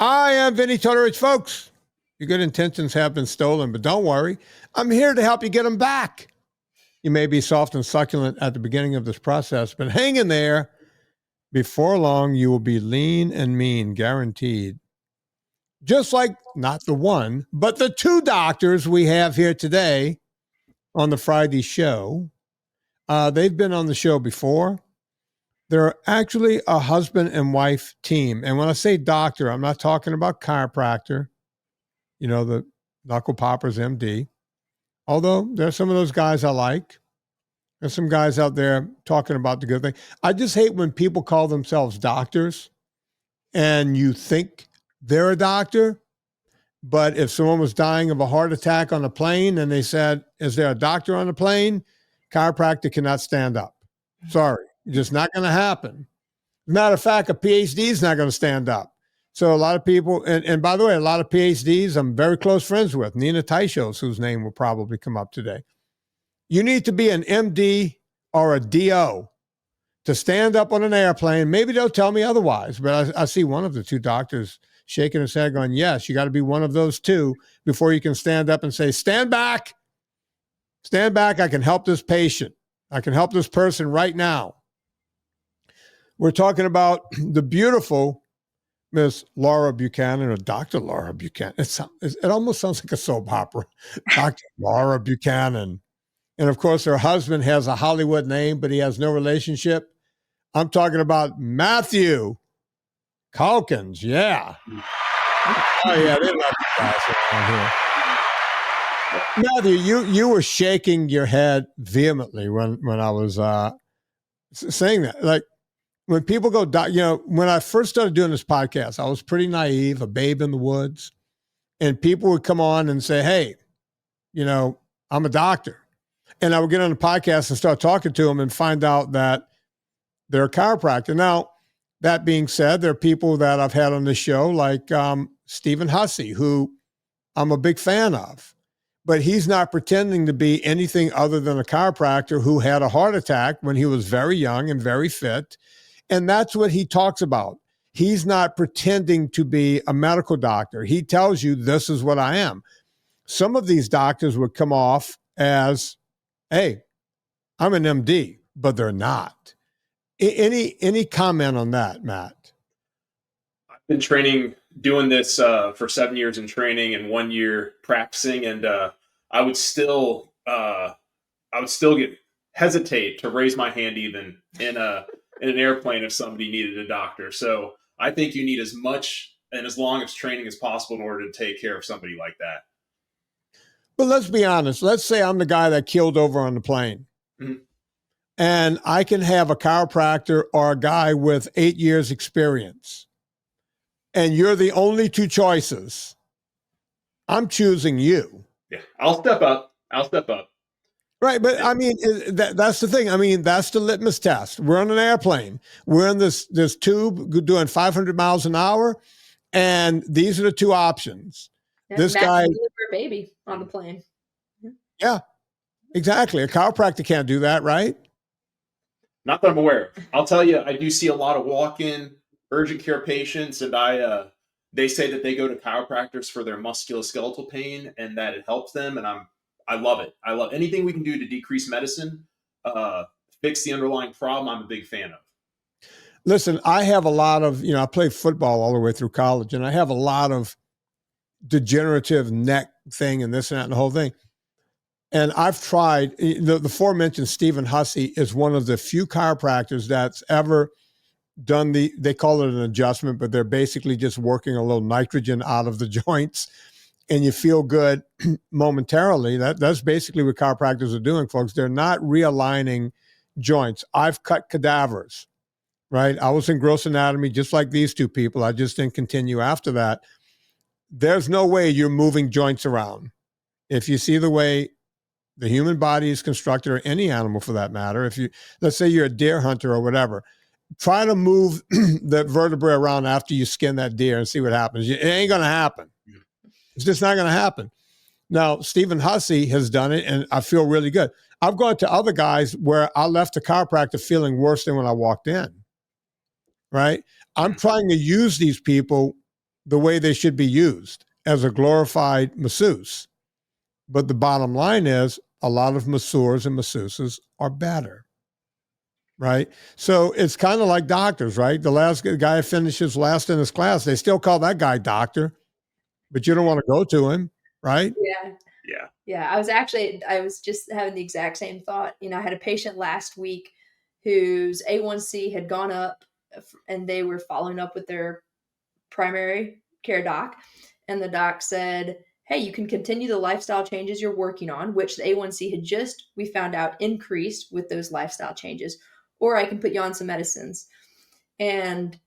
I am Vinnie Tortorich, folks. Your good intentions have been stolen, but don't worry. I'm here to help you get them back. You may be soft and succulent at the beginning of this process, but hang in there. Before long, you will be lean and mean, guaranteed. Just like not the one, but the two doctors we have here today on the Friday show. They've been on the show before. They're actually a husband and wife team. And when I say doctor, I'm not talking about chiropractor, you know, the knuckle poppers MD. Although there's some of those guys I like. There's some guys out there talking about the good thing. I just hate when people call themselves doctors and you think they're a doctor. But if someone was dying of a heart attack on a plane and they said, is there a doctor on the plane? Chiropractor cannot stand up. Sorry. Just not going to happen. Matter of fact, a PhD is not going to stand up. So a lot of people, and by the way, a lot of PhDs I'm very close friends with, Nina Teichos, whose name will probably come up today. You need to be an MD or a DO to stand up on an airplane. Maybe they'll tell me otherwise, but I see one of the two doctors shaking his head going, yes, you got to be one of those two before you can stand up and say, stand back. Stand back. I can help this patient. I can help this person right now. We're talking about the beautiful Miss Laura Buchanan, or Dr. Laura Buchanan. It almost sounds like a soap opera. Dr. Laura Buchanan. And of course, her husband has a Hollywood name, but he has no relationship. I'm talking about Matthew Calkins. Yeah. Oh, yeah, they love you guys around here. Matthew, you were shaking your head vehemently when I was saying that. Like, when people go, when I first started doing this podcast, I was pretty naive, a babe in the woods. And people would come on and say, hey, I'm a doctor. And I would get on the podcast and start talking to them and find out that they're a chiropractor. Now, that being said, there are people that I've had on this show, like Stephen Hussey, who I'm a big fan of. But he's not pretending to be anything other than a chiropractor who had a heart attack when he was very young and very fit. And that's what he talks about. He's not pretending to be a medical doctor. He tells you, this is what I am. Some of these doctors would come off as, hey, I'm an MD, but they're not. Any comment on that, Matt? I've been doing this for 7 years in training and 1 year practicing. And I would still hesitate to raise my hand even in an airplane if somebody needed a doctor. So I think you need as much and as long as training as possible in order to take care of somebody like that. But let's be honest. Let's say I'm the guy that killed over on the plane. Mm-hmm. And I can have a chiropractor or a guy with 8 years experience. And you're the only two choices. I'm choosing you. Yeah, I'll step up. Right, but I mean, that's the thing. I mean, that's the litmus test. We're on an airplane. We're in this tube doing 500 miles an hour, and these are the two options. Yeah, this guy, baby on the plane. Yeah, exactly. A chiropractor can't do that, right? Not that I'm aware of. I'll tell you, I do see a lot of walk-in urgent care patients, and they say that they go to chiropractors for their musculoskeletal pain, and that it helps them. And I love it. I love anything we can do to decrease medicine, fix the underlying problem. I'm a big fan of. Listen, I have a lot of, I played football all the way through college, and I have a lot of degenerative neck thing and this and that and the whole thing. And I've tried, the aforementioned Stephen Hussey is one of the few chiropractors that's ever done they call it an adjustment, but they're basically just working a little nitrogen out of the joints. And you feel good momentarily. That's basically what chiropractors are doing, folks. They're not realigning joints. I've cut cadavers, right? I was in gross anatomy just like these two people. I just didn't continue after that. There's no way you're moving joints around. If you see the way the human body is constructed, or any animal for that matter, let's say you're a deer hunter or whatever, try to move the vertebrae around after you skin that deer and see what happens. It ain't going to happen. It's just not going to happen. Now, Stephen Hussey has done it, and I feel really good. I've gone to other guys where I left the chiropractor feeling worse than when I walked in, right? I'm trying to use these people the way they should be used as a glorified masseuse. But the bottom line is a lot of masseurs and masseuses are better, right? So it's kind of like doctors, right? The last guy finishes last in his class, they still call that guy doctor, but you don't want to go to him, right? Yeah. Yeah. Yeah. I was just having the exact same thought. You know, I had a patient last week whose A1C had gone up and they were following up with their primary care doc. And the doc said, hey, you can continue the lifestyle changes you're working on, which the A1C had just, we found out, increased with those lifestyle changes, or I can put you on some medicines. And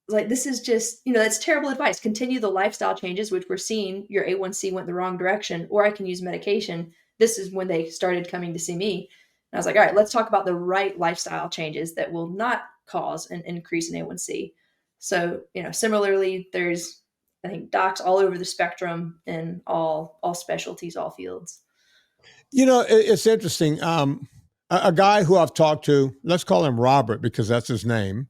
like, this is just, you know, that's terrible advice. Continue the lifestyle changes, which we're seeing your A1C went the wrong direction, or I can use medication. This is when they started coming to see me. And I was like, all right, let's talk about the right lifestyle changes that will not cause an increase in A1C. So, you know, similarly, there's, I think, docs all over the spectrum in all specialties, all fields. You know, it's interesting. A guy who I've talked to, let's call him Robert because that's his name.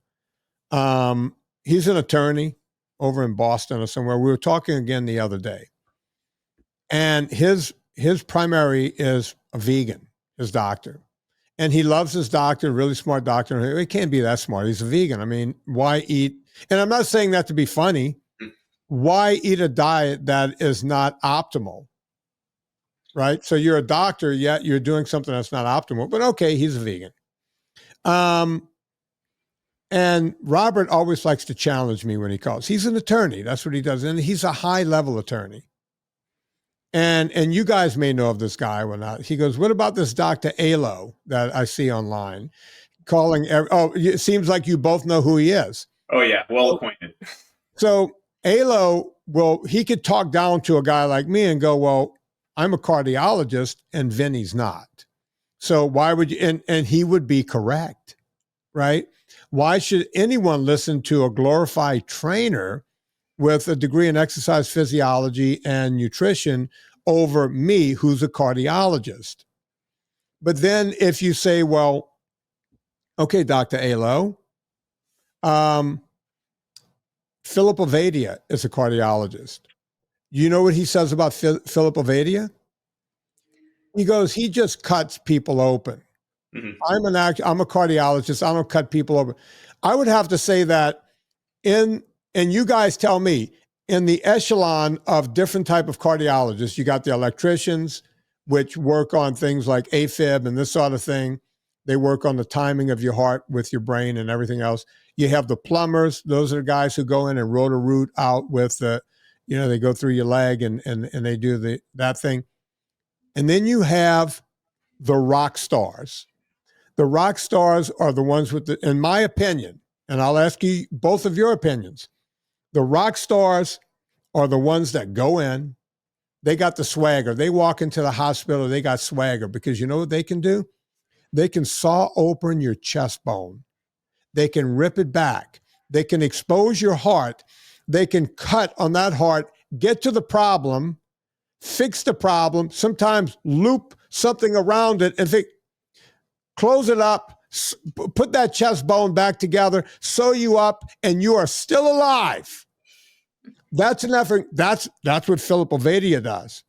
He's an attorney over in Boston or somewhere. We were talking again the other day, and his primary is a vegan, his doctor, and he loves his doctor, really smart doctor. He can't be that smart. He's a vegan. I mean, why eat? And I'm not saying that to be funny. Why eat a diet that is not optimal? Right? So you're a doctor, yet you're doing something that's not optimal. But okay, he's a vegan. And Robert always likes to challenge me when he calls. He's an attorney. That's what he does. And he's a high-level attorney. And you guys may know of this guy or not. He goes, what about this Dr. Alo that I see online? It seems like you both know who he is. Oh, yeah. Well acquainted. So Alo, he could talk down to a guy like me and go, well, I'm a cardiologist and Vinnie's not. So why would you, and he would be correct, right? Why should anyone listen to a glorified trainer with a degree in exercise physiology and nutrition over me, who's a cardiologist? But then if you say, well, okay, Dr. Alo, Philip Ovadia is a cardiologist. You know what he says about Philip Ovadia? He goes, he just cuts people open. Mm-hmm. I'm a cardiologist. I don't cut people open. I would have to say that and you guys tell me, in the echelon of different type of cardiologists, you got the electricians, which work on things like AFib and this sort of thing. They work on the timing of your heart with your brain and everything else. You have the plumbers. Those are the guys who go in and rotor root out with the, you know, they go through your leg and they do that thing. And then you have the rock stars. The rock stars are the ones with in my opinion, and I'll ask you both of your opinions. The rock stars are the ones that go in. They got the swagger. They walk into the hospital, they got swagger because you know what they can do? They can saw open your chest bone. They can rip it back. They can expose your heart. They can cut on that heart, get to the problem, fix the problem, sometimes loop something around it and close it up, put that chest bone back together, sew you up, and you are still alive. That's an effort. That's what Philip Ovadia does.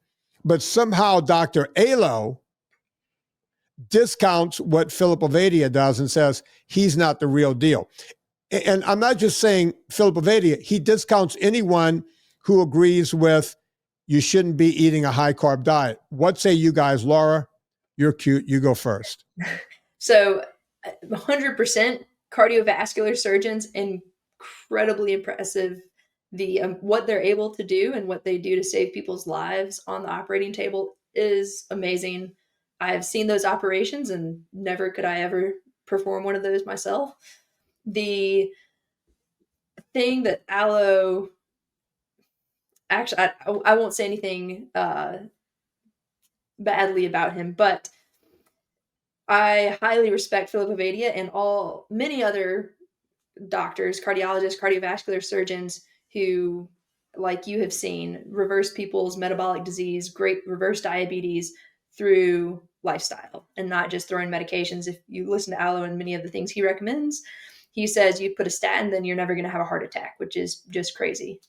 But somehow Dr. Alo discounts what Philip Ovadia does and says he's not the real deal. And I'm not just saying Philip Ovadia. He discounts anyone who agrees with you shouldn't be eating a high-carb diet. What say you guys? Laura, you're cute. You go first. So 100% cardiovascular surgeons, incredibly impressive. The what they're able to do and what they do to save people's lives on the operating table is amazing. I've seen those operations and never could I ever perform one of those myself. The thing that Alo, actually, I won't say anything badly about him, but I highly respect Philip Ovadia and many other doctors, cardiologists, cardiovascular surgeons who, like you have seen, reverse people's metabolic disease, great reverse diabetes through lifestyle and not just throwing medications. If you listen to Alo and many of the things he recommends, he says you put a statin, then you're never going to have a heart attack, which is just crazy.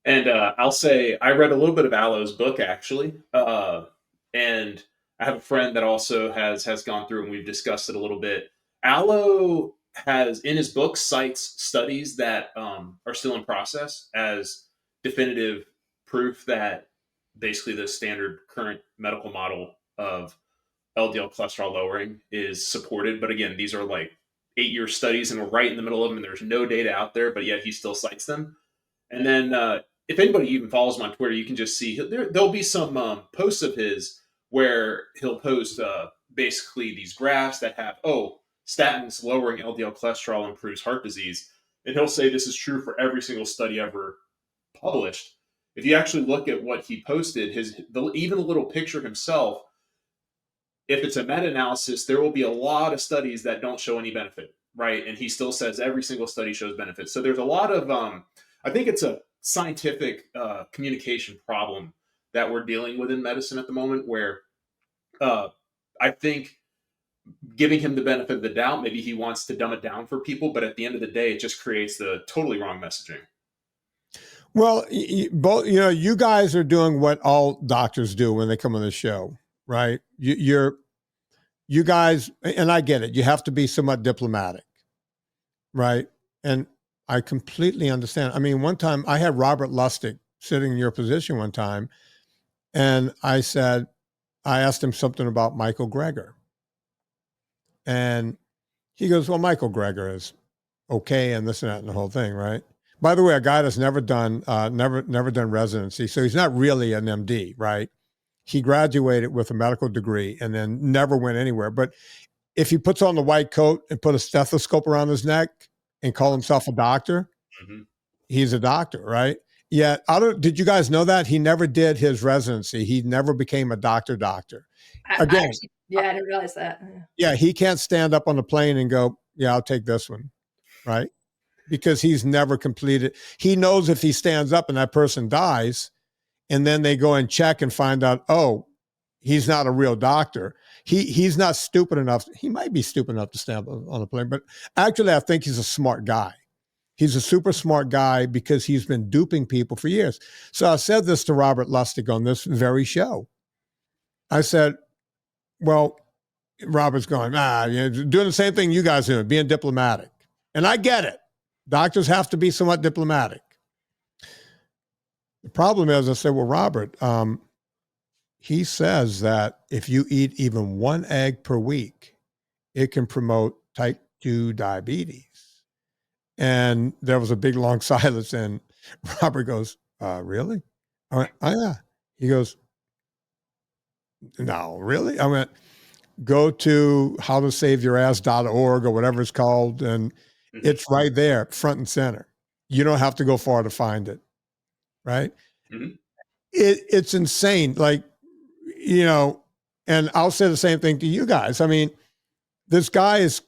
And I'll say I read a little bit of Aloe's book actually, and I have a friend that also has gone through, and we've discussed it a little bit. Aloe has in his book cites studies that are still in process as definitive proof that basically the standard current medical model of LDL cholesterol lowering is supported. But again, these are like 8-year studies, and we're right in the middle of them, and there's no data out there, but yet he still cites them. And then if anybody even follows him on Twitter, you can just see there'll be some posts of his where he'll post basically these graphs that have, statins lowering LDL cholesterol improves heart disease. And he'll say this is true for every single study ever published. If you actually look at what he posted, even a little picture himself, if it's a meta-analysis, there will be a lot of studies that don't show any benefit, right? And he still says every single study shows benefit. So there's a lot of, I think it's a scientific communication problem that we're dealing with in medicine at the moment, where I think giving him the benefit of the doubt, maybe he wants to dumb it down for people, but at the end of the day, it just creates the totally wrong messaging. Well, you guys are doing what all doctors do when they come on the show, right? You guys, and I get it. You have to be somewhat diplomatic, right? And I completely understand. I mean, one time I had Robert Lustig sitting in your position one time, and I asked him something about Michael Greger. And he goes, well, Michael Greger is okay, and this and that and the whole thing, right? By the way, a guy that's never done residency, so he's not really an MD, right? He graduated with a medical degree and then never went anywhere. But if he puts on the white coat and put a stethoscope around his neck and call himself a doctor, he's a doctor, right? Yet, did you guys know that? He never did his residency. He never became a doctor. Again, I didn't realize that. Yeah, he can't stand up on the plane and go, yeah, I'll take this one, right? Because he's never completed. He knows if he stands up and that person dies, and then they go and check and find out, oh, he's not a real doctor. He's not stupid enough. He might be stupid enough to stand up on a plane, but actually I think he's a smart guy. He's a super smart guy because he's been duping people for years. So I said this to Robert Lustig on this very show. I said, well, Robert's going, doing the same thing you guys are doing, being diplomatic. And I get it. Doctors have to be somewhat diplomatic. The problem is, I said, well, Robert, he says that if you eat even one egg per week, it can promote type 2 diabetes. And there was a big, long silence. And Robert goes, really? I went, oh, yeah. He goes, no, really? I went, go to howtosaveyourass.org or whatever it's called. And it's right there, front and center. You don't have to go far to find it. Right? It's insane. Like, and I'll say the same thing to you guys. I mean, this guy is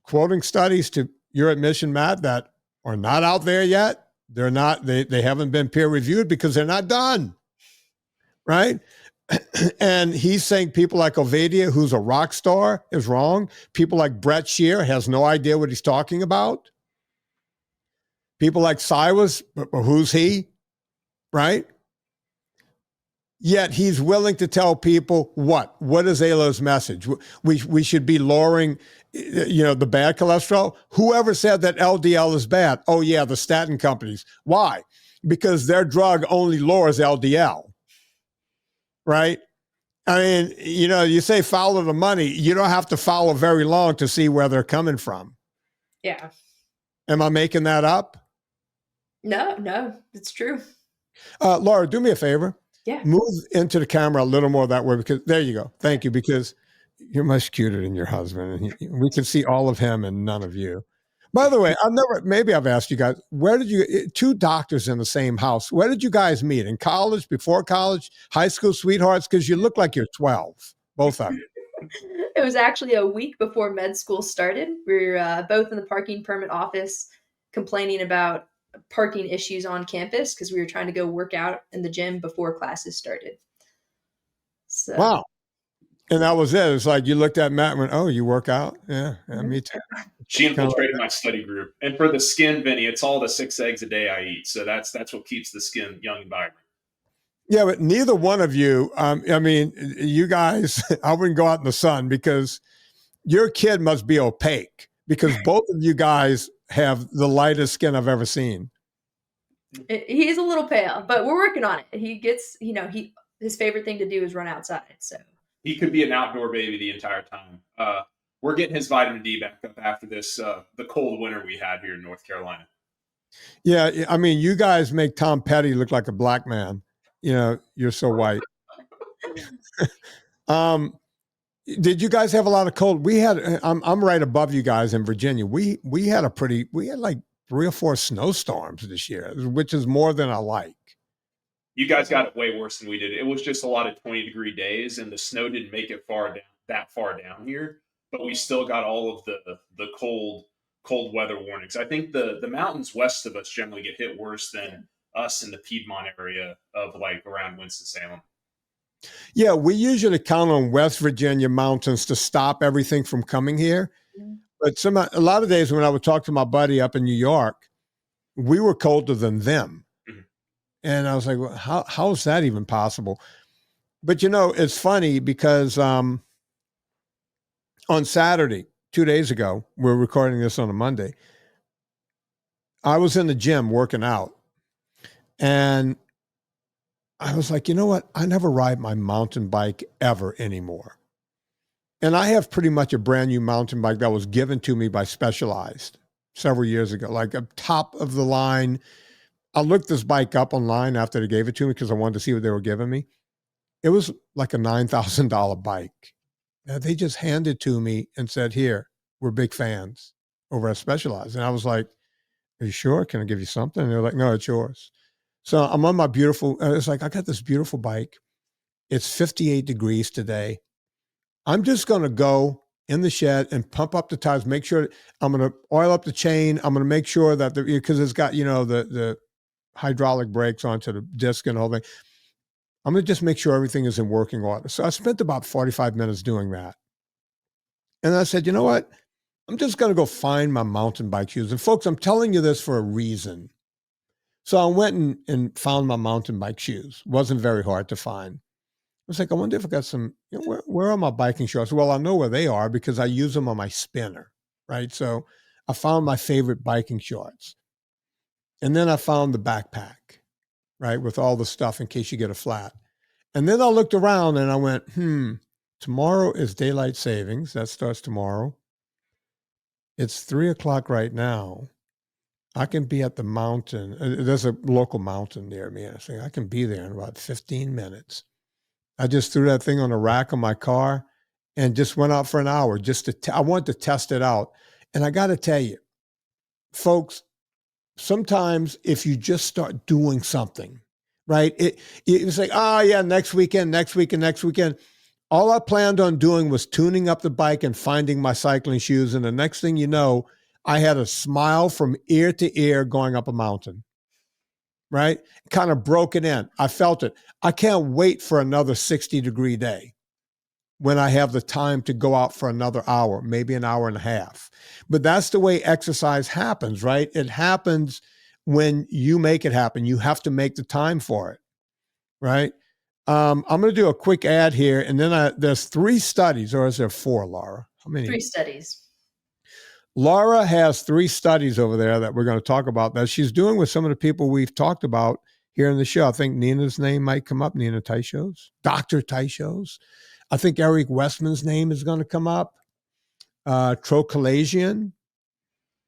quoting studies to your admission, Matt, that are not out there yet. They're not, they haven't been peer reviewed because they're not done. Right? And he's saying people like Ovadia, who's a rock star, is wrong. People like Brett Shear has no idea what he's talking about. People like Cyrus, who's he? Right? Yet he's willing to tell people what is Alo's message? We should be lowering, the bad cholesterol. Whoever said that LDL is bad? Oh yeah, the statin companies. Why? Because their drug only lowers LDL. Right? I mean, you say follow the money. You don't have to follow very long to see where they're coming from. Yeah. Am I making that up? No, it's true. Laura, do me a favor. Yeah. Move into the camera a little more that way, because there you go. Thank you, because you're much cuter than your husband, and we can see all of him and none of you. By the way, maybe I've asked you guys, two doctors in the same house, where did you guys meet? In college, before college, high school sweethearts? Because you look like you're 12, both of you. It was actually a week before med school started. We were both in the parking permit office complaining about parking issues on campus because we were trying to go work out in the gym before classes started. So. Wow. And that was it. It's like you looked at Matt and went, oh, you work out? Yeah, me too. She Kind of like infiltrated my study group. And for the skin, Vinny, it's all the 6 eggs a day I eat. So that's what keeps the skin young and vibrant. Yeah, but neither one of you, I mean, you guys, I wouldn't go out in the sun because your kid must be opaque because both of you guys have the lightest skin I've ever seen. He's a little pale, but we're working on it. He gets, his favorite thing to do is run outside. So he could be an outdoor baby the entire time. We're getting his vitamin D back up after this, the cold winter we had here in North Carolina. Yeah, I mean, you guys make Tom Petty look like a black man. You're so white. Did you guys have a lot of cold? We had. I'm right above you guys in Virginia. We had like 3 or 4 snowstorms this year, which is more than I like. You guys got it way worse than we did. It was just a lot of 20-degree days, and the snow didn't make it that far down here. But we still got all of the cold weather warnings. I think the mountains west of us generally get hit worse than us in the Piedmont area of like around Winston-Salem. Yeah, we usually count on West Virginia mountains to stop everything from coming here. But a lot of days when I would talk to my buddy up in New York, we were colder than them. Mm-hmm. And I was like, well, how is that even possible? But, it's funny because on Saturday, 2 days ago, we're recording this on a Monday, I was in the gym working out. And I was like, you know what? I never ride my mountain bike ever anymore. And I have pretty much a brand new mountain bike that was given to me by Specialized several years ago, like a top of the line. I looked this bike up online after they gave it to me because I wanted to see what they were giving me. It was like a $9,000 bike. And they just handed it to me and said, here, we're big fans over at Specialized. And I was like, are you sure? Can I give you something? And they're like, no, it's yours. So I'm on my beautiful, it's like, I got this beautiful bike. It's 58 degrees today. I'm just going to go in the shed and pump up the tires, make sure I'm going to oil up the chain. I'm going to make sure that because it's got, the hydraulic brakes onto the disc and all that. I'm going to just make sure everything is in working order. So I spent about 45 minutes doing that. And I said, you know what? I'm just going to go find my mountain bike shoes. And folks, I'm telling you this for a reason. So I went and found my mountain bike shoes. Wasn't very hard to find. I was like, I wonder if I got some, where are my biking shorts? Well, I know where they are because I use them on my spinner, right? So I found my favorite biking shorts. And then I found the backpack, right, with all the stuff in case you get a flat. And then I looked around and I went, tomorrow is daylight savings. That starts tomorrow. It's 3:00 right now. I can be at the mountain. There's a local mountain near me. And I think I can be there in about 15 minutes. I just threw that thing on a rack on my car and just went out for an hour just I wanted to test it out. And I got to tell you, folks, sometimes if you just start doing something, right? It's like, next weekend. All I planned on doing was tuning up the bike and finding my cycling shoes. And the next thing you know, I had a smile from ear to ear going up a mountain, right? Kind of broke it in. I felt it. I can't wait for another 60-degree day when I have the time to go out for another hour, maybe an hour and a half. But that's the way exercise happens, right? It happens when you make it happen. You have to make the time for it, right? I'm going to do a quick ad here, and then there's 3 studies, or is there 4, Laura? How many? 3 studies. Laura has 3 studies over there that we're going to talk about that she's doing with some of the people we've talked about here in the show. I think Nina's name might come up, Nina Teichos, Dr. Teichos. I think Eric Westman's name is going to come up. Trocalasian,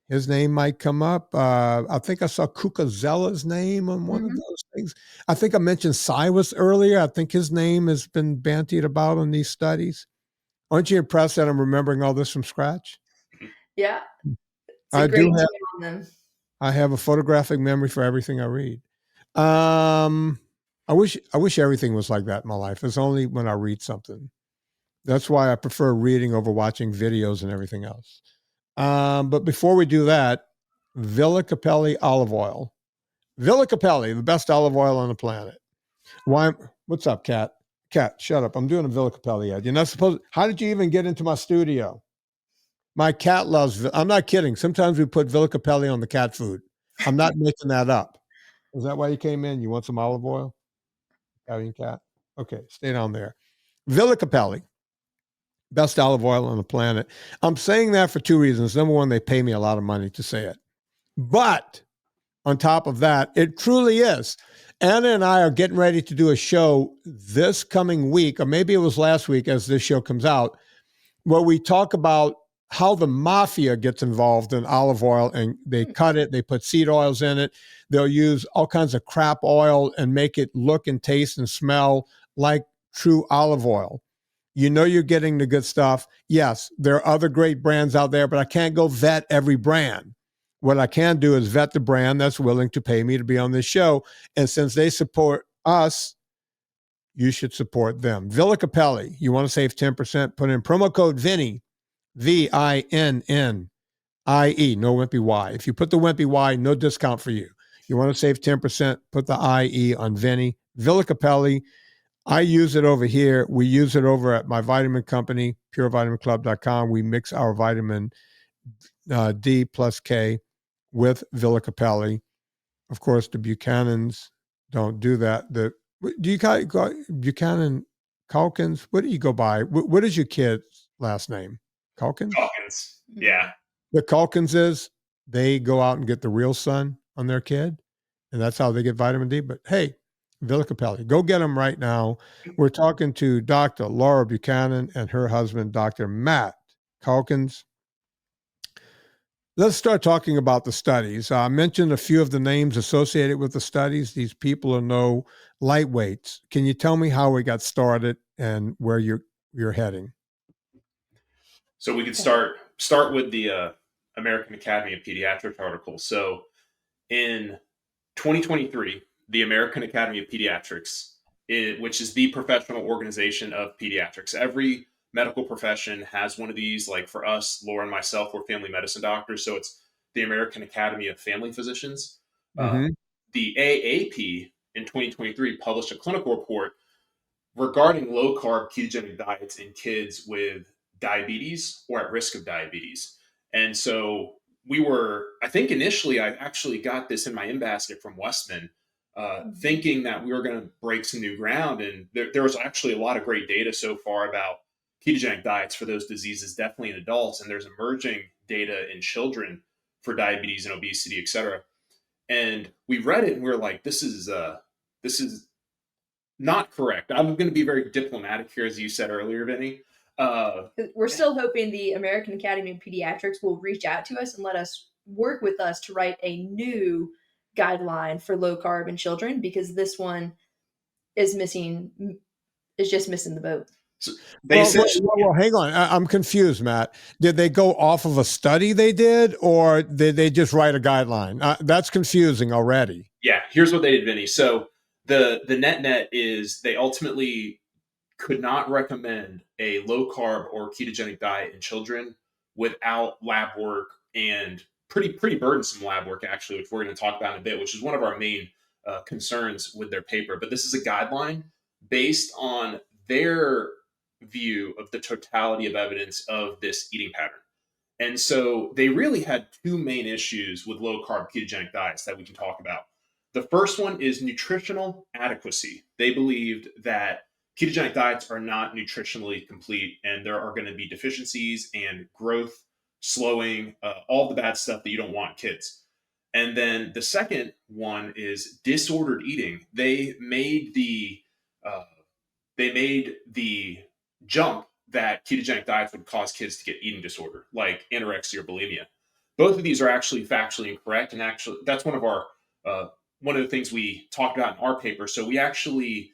his name might come up. I think I saw Kukazella's name on one of those things. I think I mentioned Cyrus earlier. I think his name has been bantied about in these studies. Aren't you impressed that I'm remembering all this from scratch? Yeah. I have a photographic memory for everything I read. I wish everything was like that in my life. It's only when I read something. That's why I prefer reading over watching videos and everything else. But before we do that, Villa Capelli olive oil. Villa Capelli, the best olive oil on the planet. Why? What's up, Kat? Kat, shut up. I'm doing a Villa Capelli ad. You're not supposed. How did you even get into my studio? My cat loves, I'm not kidding. Sometimes we put Villicapelli on the cat food. I'm not making that up. Is that why you came in? You want some olive oil? Italian cat? Okay, stay down there. Villicapelli, best olive oil on the planet. I'm saying that for two reasons. Number one, they pay me a lot of money to say it. But on top of that, it truly is. Anna and I are getting ready to do a show this coming week, or maybe it was last week as this show comes out, where we talk about how the mafia gets involved in olive oil, and they cut it, they put seed oils in it. They'll use all kinds of crap oil and make it look and taste and smell like true olive oil. You know you're getting the good stuff. Yes, there are other great brands out there, but I can't go vet every brand. What I can do is vet the brand that's willing to pay me to be on this show. And since they support us, you should support them. Villicapelli, you want to save 10%, put in promo code Vinnie, VINNIE, no wimpy Y. If you put the wimpy Y, no discount for you. You want to save 10%, put the IE on Vinnie. Villicapelli, I use it over here. We use it over at my vitamin company, purevitaminclub.com. We mix our vitamin D plus K with Villicapelli. Of course, the Buchanans don't do that. Do you call Buchanan Calkins? What do you go by? What is your kid's last name? Calkins? Calkins. Yeah. The Calkinses, they go out and get the real sun on their kid, and that's how they get vitamin D. But hey, Villicapelli, go get them right now. We're talking to Dr. Laura Buchanan and her husband, Dr. Matt Calkins. Let's start talking about the studies. I mentioned a few of the names associated with the studies. These people are no lightweights. Can you tell me how we got started and where you're heading? So we could start with the American Academy of Pediatrics article. So in 2023, the American Academy of Pediatrics, which is the professional organization of pediatrics, every medical profession has one of these. Like for us, Laura and myself, we're family medicine doctors. So it's the American Academy of Family Physicians. Mm-hmm. The AAP in 2023 published a clinical report regarding low-carb ketogenic diets in kids with diabetes or at risk of diabetes. And so I think initially I actually got this in my in-basket from Westman, thinking that we were going to break some new ground. And there was actually a lot of great data so far about ketogenic diets for those diseases, definitely in adults. And there's emerging data in children for diabetes and obesity, et cetera. And we read it and we were like, this is not correct. I'm going to be very diplomatic here, as you said earlier, Vinnie. We're still hoping the American Academy of Pediatrics will reach out to us and let us work with us to write a new guideline for low carb in children, because this one is just missing the boat. So well, hang on. I'm confused, Matt. Did they go off of a study they did, or did they just write a guideline? That's confusing already. Yeah, here's what they did, Vinnie. So the net is they ultimately could not recommend a low carb or ketogenic diet in children without lab work, and pretty burdensome lab work, actually, which we're going to talk about in a bit, which is one of our main concerns with their paper. But this is a guideline based on their view of the totality of evidence of this eating pattern. And so they really had two main issues with low carb ketogenic diets that we can talk about. The first one is nutritional adequacy. They believed that ketogenic diets are not nutritionally complete, and there are going to be deficiencies and growth slowing, all the bad stuff that you don't want in kids. And then the second one is disordered eating. They made the jump that ketogenic diets would cause kids to get eating disorder, like anorexia or bulimia. Both of these are actually factually incorrect, and actually that's one of the things we talked about in our paper. So we actually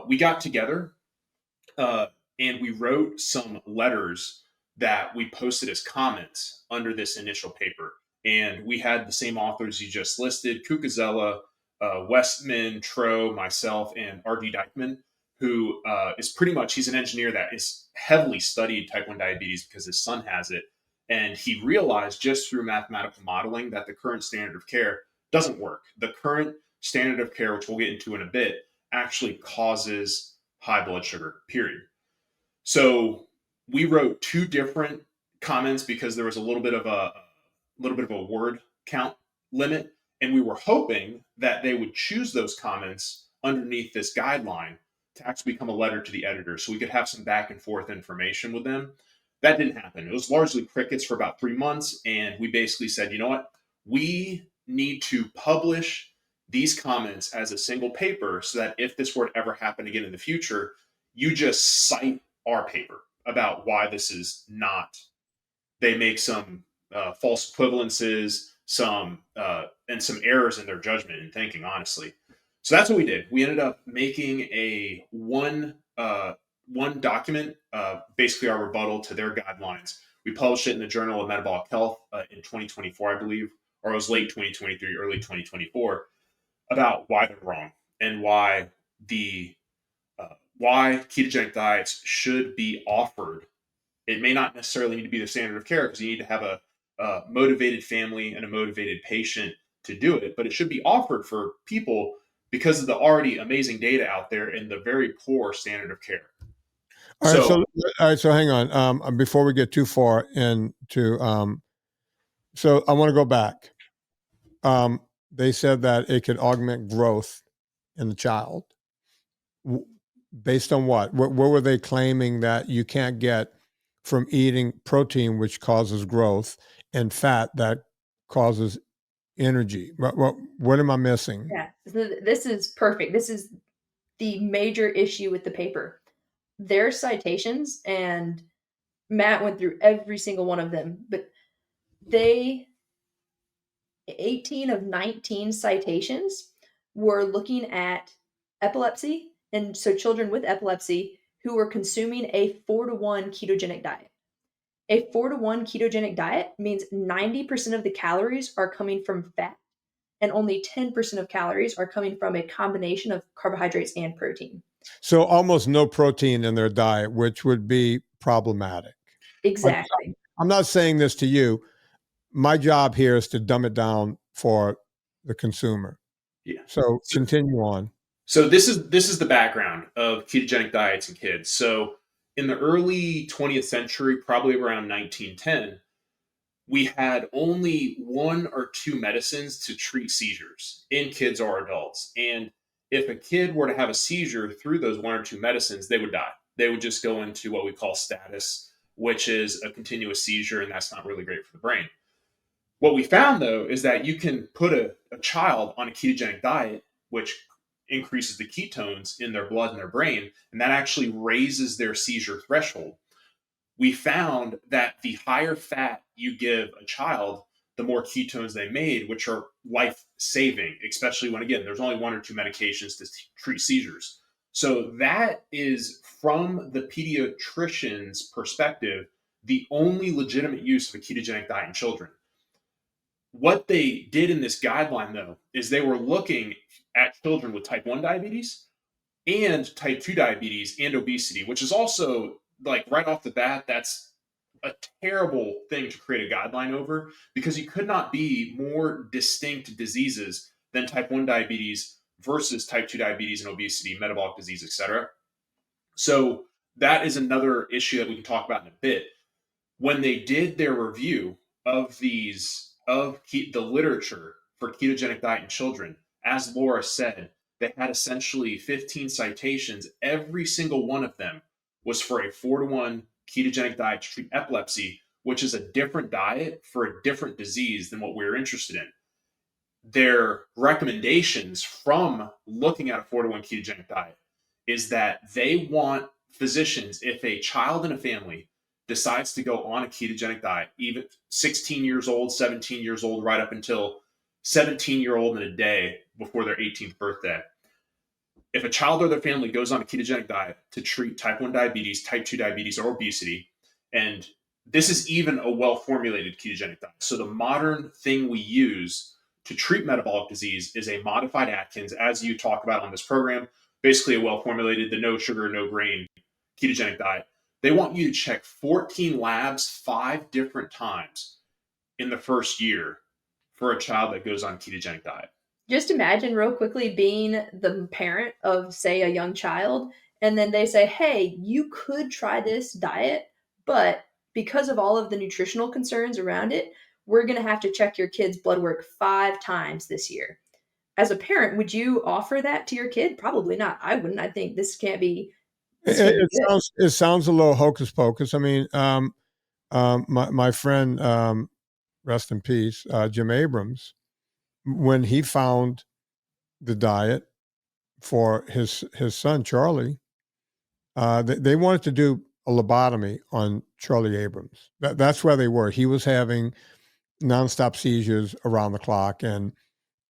we got together and we wrote some letters that we posted as comments under this initial paper. And we had the same authors you just listed: Kukazella, Westman, Tro, myself, and R.D. Dykman, who is he's an engineer that is heavily studied type 1 diabetes because his son has it. And he realized just through mathematical modeling that the current standard of care doesn't work. The current standard of care, which we'll get into in a bit, actually causes high blood sugar, period. So we wrote two different comments because there was a little bit of a word count limit, and we were hoping that they would choose those comments underneath this guideline to actually become a letter to the editor, so we could have some back and forth information with them. That didn't happen. It was largely crickets for about 3 months, and we basically said, you know what, we need to publish these comments as a single paper so that if this were to ever happen again in the future, you just cite our paper about why this is not. They make some false equivalences, and some errors in their judgment and thinking, honestly. So that's what we did. We ended up making a one document, basically our rebuttal to their guidelines. We published it in the Journal of Metabolic Health in 2024, I believe, or it was late 2023, early 2024, about why they're wrong and why ketogenic diets should be offered. It may not necessarily need to be the standard of care because you need to have a motivated family and a motivated patient to do it, but it should be offered for people because of the already amazing data out there and the very poor standard of care. All right, so hang on. Before we get too far into, so I want to go back. They said that it could augment growth in the child. Based on what? What were they claiming that you can't get from eating protein, which causes growth, and fat that causes energy? What am I missing? Yeah, this is perfect. This is the major issue with the paper. Their citations, and Matt went through every single one of them, but 18 of 19 citations were looking at epilepsy, and so children with epilepsy who were consuming a 4-to-1 ketogenic diet. A 4-to-1 ketogenic diet means 90% of the calories are coming from fat, and only 10% of calories are coming from a combination of carbohydrates and protein. So almost no protein in their diet, which would be problematic. Exactly. I'm not saying this to you. My job here is to dumb it down for the consumer. Yeah. So continue on. So this is the background of ketogenic diets in kids. So in the early 20th century, probably around 1910, we had only 1 or 2 medicines to treat seizures in kids or adults. And if a kid were to have a seizure through those 1 or 2 medicines, they would die. They would just go into what we call status, which is a continuous seizure, and that's not really great for the brain. What we found, though, is that you can put a child on a ketogenic diet, which increases the ketones in their blood and their brain, and that actually raises their seizure threshold. We found that the higher fat you give a child, the more ketones they made, which are life-saving, especially when, again, there's only 1 or 2 medications to treat seizures. So that is, from the pediatrician's perspective, the only legitimate use of a ketogenic diet in children. What they did in this guideline, though, is they were looking at children with type 1 diabetes and type 2 diabetes and obesity, which is also, like, right off the bat, that's a terrible thing to create a guideline over, because you could not be more distinct diseases than type 1 diabetes versus type 2 diabetes and obesity, metabolic disease, etc. So that is another issue that we can talk about in a bit. When they did their review of the literature for ketogenic diet in children, as Laura said, they had essentially 15 citations. Every single one of them was for a 4-to-1 ketogenic diet to treat epilepsy, which is a different diet for a different disease than what we're interested in. Their recommendations from looking at a 4-to-1 ketogenic diet is that they want physicians, if a child in a family decides to go on a ketogenic diet, even 16 years old, 17 years old, right up until 17-year-old in a day before their 18th birthday. If a child or their family goes on a ketogenic diet to treat type 1 diabetes, type 2 diabetes, or obesity, and this is even a well-formulated ketogenic diet. So the modern thing we use to treat metabolic disease is a modified Atkins, as you talk about on this program, basically a well-formulated, the no sugar, no grain ketogenic diet. They want you to check 14 labs 5 different times in the first year for a child that goes on a ketogenic diet. Just imagine real quickly being the parent of, say, a young child, and then they say, hey, you could try this diet, but because of all of the nutritional concerns around it, we're going to have to check your kid's blood work 5 times this year. As a parent, would you offer that to your kid? Probably not. I wouldn't. I think this can't be It sounds a little hocus pocus. I mean, my friend, rest in peace, Jim Abrams, when he found the diet for his son Charlie, they wanted to do a lobotomy on Charlie Abrams. That's where they were. He was having nonstop seizures around the clock, and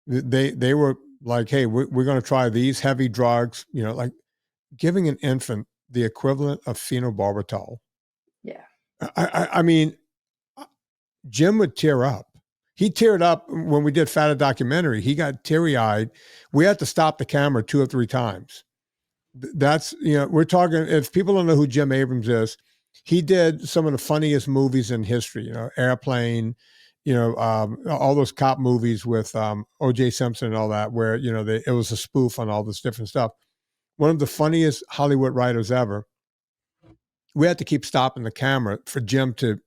they were like, "Hey, we're going to try these heavy drugs." You know, like giving an infant the equivalent of phenobarbital. Yeah. I mean, Jim would tear up. He teared up when we did Fatta documentary. He got teary-eyed. We had to stop the camera 2 or 3 times. That's, we're talking, if people don't know who Jim Abrams is, he did some of the funniest movies in history, Airplane, all those cop movies with O.J. Simpson and all that, where, it was a spoof on all this different stuff. One of the funniest Hollywood writers ever. We had to keep stopping the camera for Jim to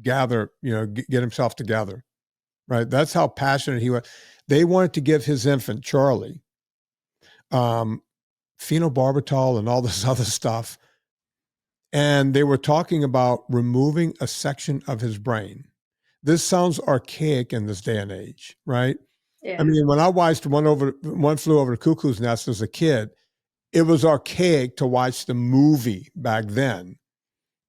gather, get himself together, right? That's how passionate he was. They wanted to give his infant, Charlie, phenobarbital and all this other stuff. And they were talking about removing a section of his brain. This sounds archaic in this day and age, right? Yeah. I mean, when I watched One Flew Over the Cuckoo's Nest as a kid, it was archaic to watch the movie back then.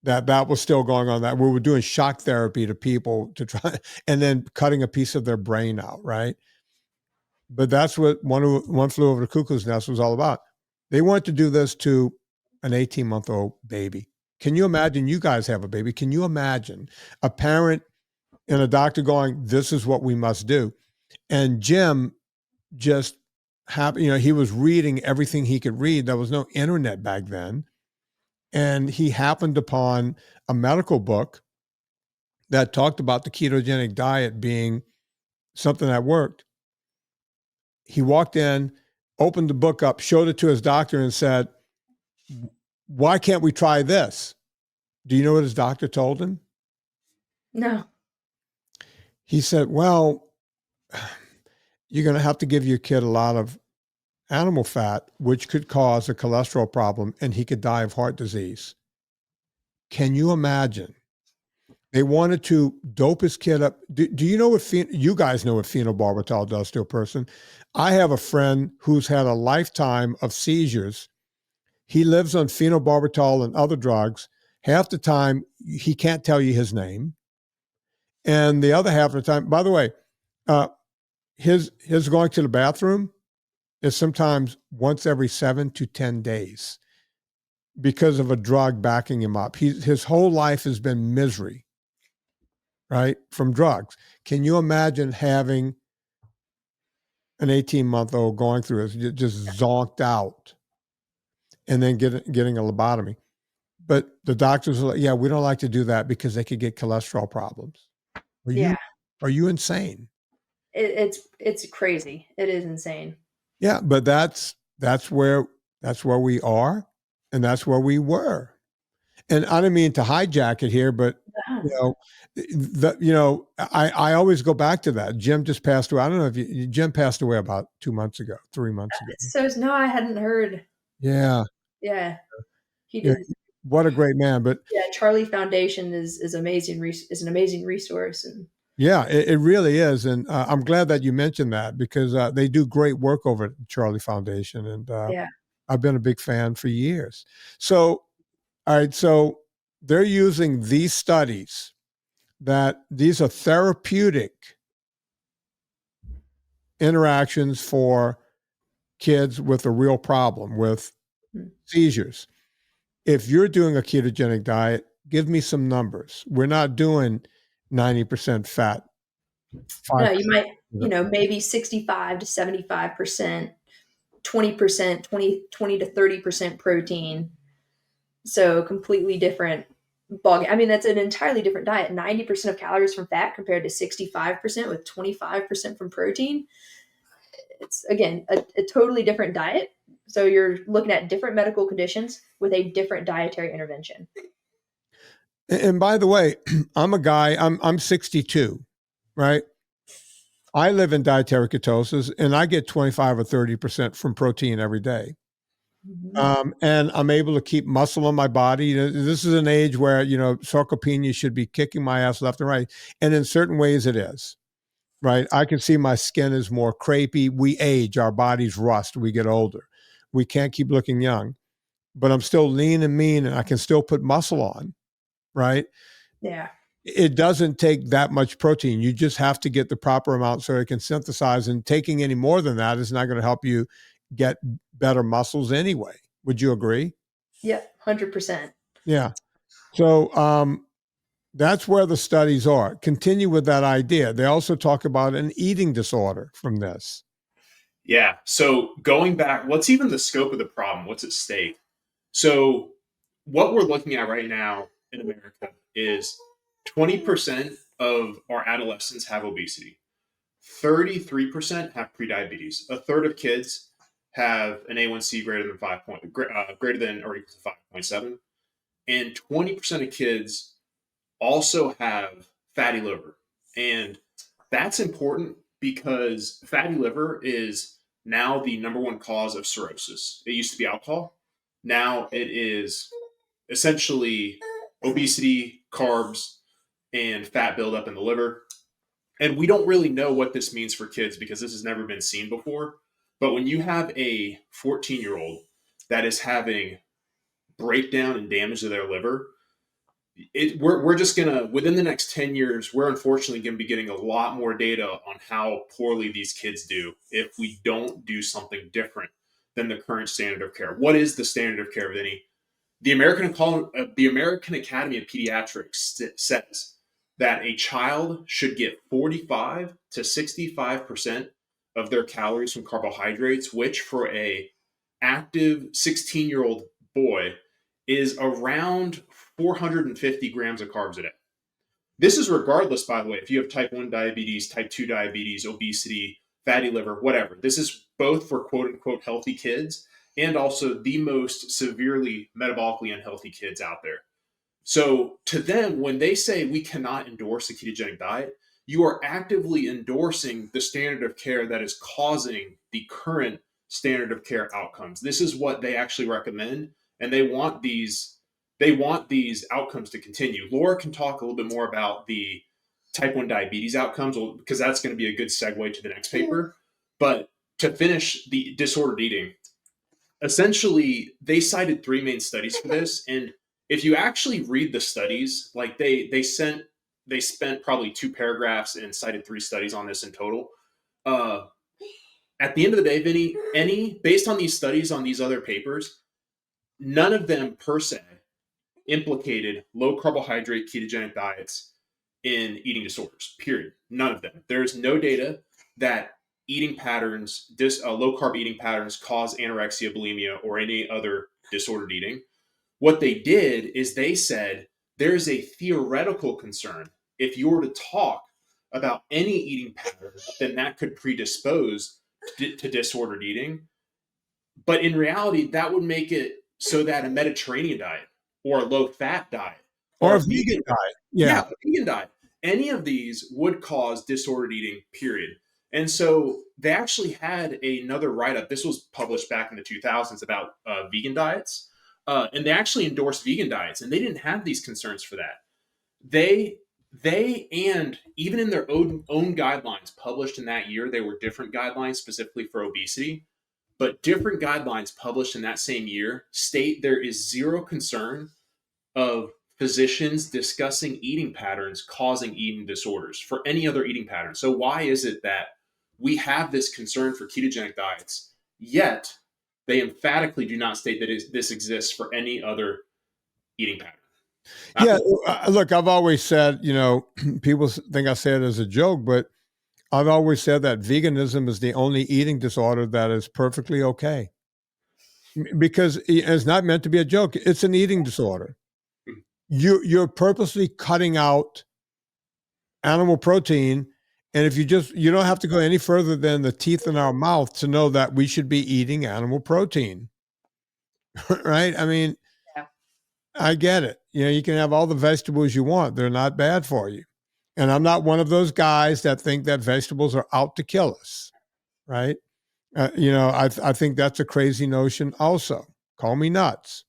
That was still going on. That we were doing shock therapy to people to try, and then cutting a piece of their brain out, right? But that's what One Flew Over the Cuckoo's Nest was all about. They wanted to do this to an 18-month-old baby. Can you imagine? You guys have a baby. Can you imagine a parent and a doctor going, "This is what we must do"? And Jim just he was reading everything he could read. There was no internet back then. And he happened upon a medical book that talked about the ketogenic diet being something that worked. He walked in, opened the book up, showed it to his doctor and said, "Why can't we try this?" Do you know what his doctor told him? No. He said, "Well, you're going to have to give your kid a lot of animal fat, which could cause a cholesterol problem, and he could die of heart disease." Can you imagine? They wanted to dope his kid up. Do you know what you guys know what phenobarbital does to a person? I have a friend who's had a lifetime of seizures. He lives on phenobarbital and other drugs. Half the time, he can't tell you his name. And the other half of the time, by the way, his going to the bathroom is sometimes once every 7 to 10 days because of a drug backing him up. His whole life has been misery, right, from drugs. Can you imagine having an 18-month-old going through this, just zonked out, and then getting a lobotomy? But the doctors are like, "Yeah, we don't like to do that because they could get cholesterol problems." Are you insane? It's crazy. It is insane. Yeah, but that's where we are, and that's where we were. And I don't mean to hijack it here, but I always go back to that. Jim just passed away. I don't know if Jim passed away about 3 months ago. So no, I hadn't heard. Yeah. Yeah, he did. What a great man. But yeah, Charlie Foundation is amazing. Is an amazing resource. And yeah, it really is. And I'm glad that you mentioned that because they do great work over at the Charlie Foundation. And I've been a big fan for years. So, all right. So they're using these studies that these are therapeutic interactions for kids with a real problem with seizures. If you're doing a ketogenic diet, give me some numbers. We're not doing 90% fat. No, you might, maybe 65 to 75%, 20%, 20 to 30% protein. So completely different ball game. I mean, that's an entirely different diet. 90% of calories from fat compared to 65% with 25% from protein. It's, again, a totally different diet. So you're looking at different medical conditions with a different dietary intervention. And by the way, I'm a guy, I'm 62, right? I live in dietary ketosis and I get 25 or 30% from protein every day. And I'm able to keep muscle on my body. This is an age where, sarcopenia should be kicking my ass left and right. And in certain ways it is, right? I can see my skin is more crepey. We age, our bodies rust, we get older. We can't keep looking young, but I'm still lean and mean and I can still put muscle on, right? Yeah. It doesn't take that much protein. You just have to get the proper amount so it can synthesize, and taking any more than that is not going to help you get better muscles anyway. Would you agree? Yep, 100%. Yeah. So that's where the studies are. Continue with that idea. They also talk about an eating disorder from this. Yeah. So going back, what's even the scope of the problem? What's at stake? So what we're looking at right now in America is 20% of our adolescents have obesity. 33% have prediabetes. A third of kids have an A1C greater than greater than or equal to 5.7, and 20% of kids also have fatty liver. And that's important because fatty liver is now the number one cause of cirrhosis. It used to be alcohol. Now it is essentially obesity, carbs, and fat buildup in the liver. And we don't really know what this means for kids because this has never been seen before. But when you have a 14-year-old that is having breakdown and damage to their liver, we're just going to, within the next 10 years, we're unfortunately going to be getting a lot more data on how poorly these kids do if we don't do something different than the current standard of care. What is the standard of care, Vinny? The American Academy of Pediatrics says that a child should get 45 to 65% of their calories from carbohydrates, which for a active 16-year-old boy is around 450 grams of carbs a day. This is regardless, by the way, if you have type 1 diabetes, type 2 diabetes, obesity, fatty liver, whatever. This is both for quote unquote healthy kids and also the most severely metabolically unhealthy kids out there. So to them, when they say we cannot endorse a ketogenic diet, you are actively endorsing the standard of care that is causing the current standard of care outcomes. This is what they actually recommend, and they want these outcomes to continue. Laura can talk a little bit more about the type 1 diabetes outcomes because that's going to be a good segue to the next paper. But to finish the disordered eating, essentially they cited 3 main studies for this. And if you actually read the studies, like they spent probably 2 paragraphs and cited 3 studies on this in total. At the end of the day, Vinny, based on these studies on these other papers, none of them per se implicated low carbohydrate ketogenic diets in eating disorders, period. None of them. There's no data that eating patterns, low carb eating patterns cause anorexia, bulimia, or any other disordered eating. What they did is they said there's a theoretical concern. If you were to talk about any eating pattern, then that could predispose to disordered eating. But in reality, that would make it so that a Mediterranean diet or a low-fat diet or a vegan diet, a vegan diet, any of these would cause disordered eating, period. And so they actually had another write-up. This was published back in the 2000s about vegan diets. And they actually endorsed vegan diets, and they didn't have these concerns for that. They and even in their own guidelines published in that year, they were different guidelines specifically for obesity, but different guidelines published in that same year state there is zero concern of physicians discussing eating patterns causing eating disorders for any other eating pattern. So why is it that we have this concern for ketogenic diets, yet they emphatically do not state that this exists for any other eating pattern? Yeah, look, I've always said, people think I say it as a joke, but I've always said that veganism is the only eating disorder that is perfectly okay. Because it's not meant to be a joke. It's an eating disorder. You're purposely cutting out animal protein. And if you don't have to go any further than the teeth in our mouth to know that we should be eating animal protein. Right? I mean, Yeah. I get it. you can have all the vegetables you want. They're not bad for you. And I'm not one of those guys that think that vegetables are out to kill us, right? I think that's a crazy notion also. Call me nuts.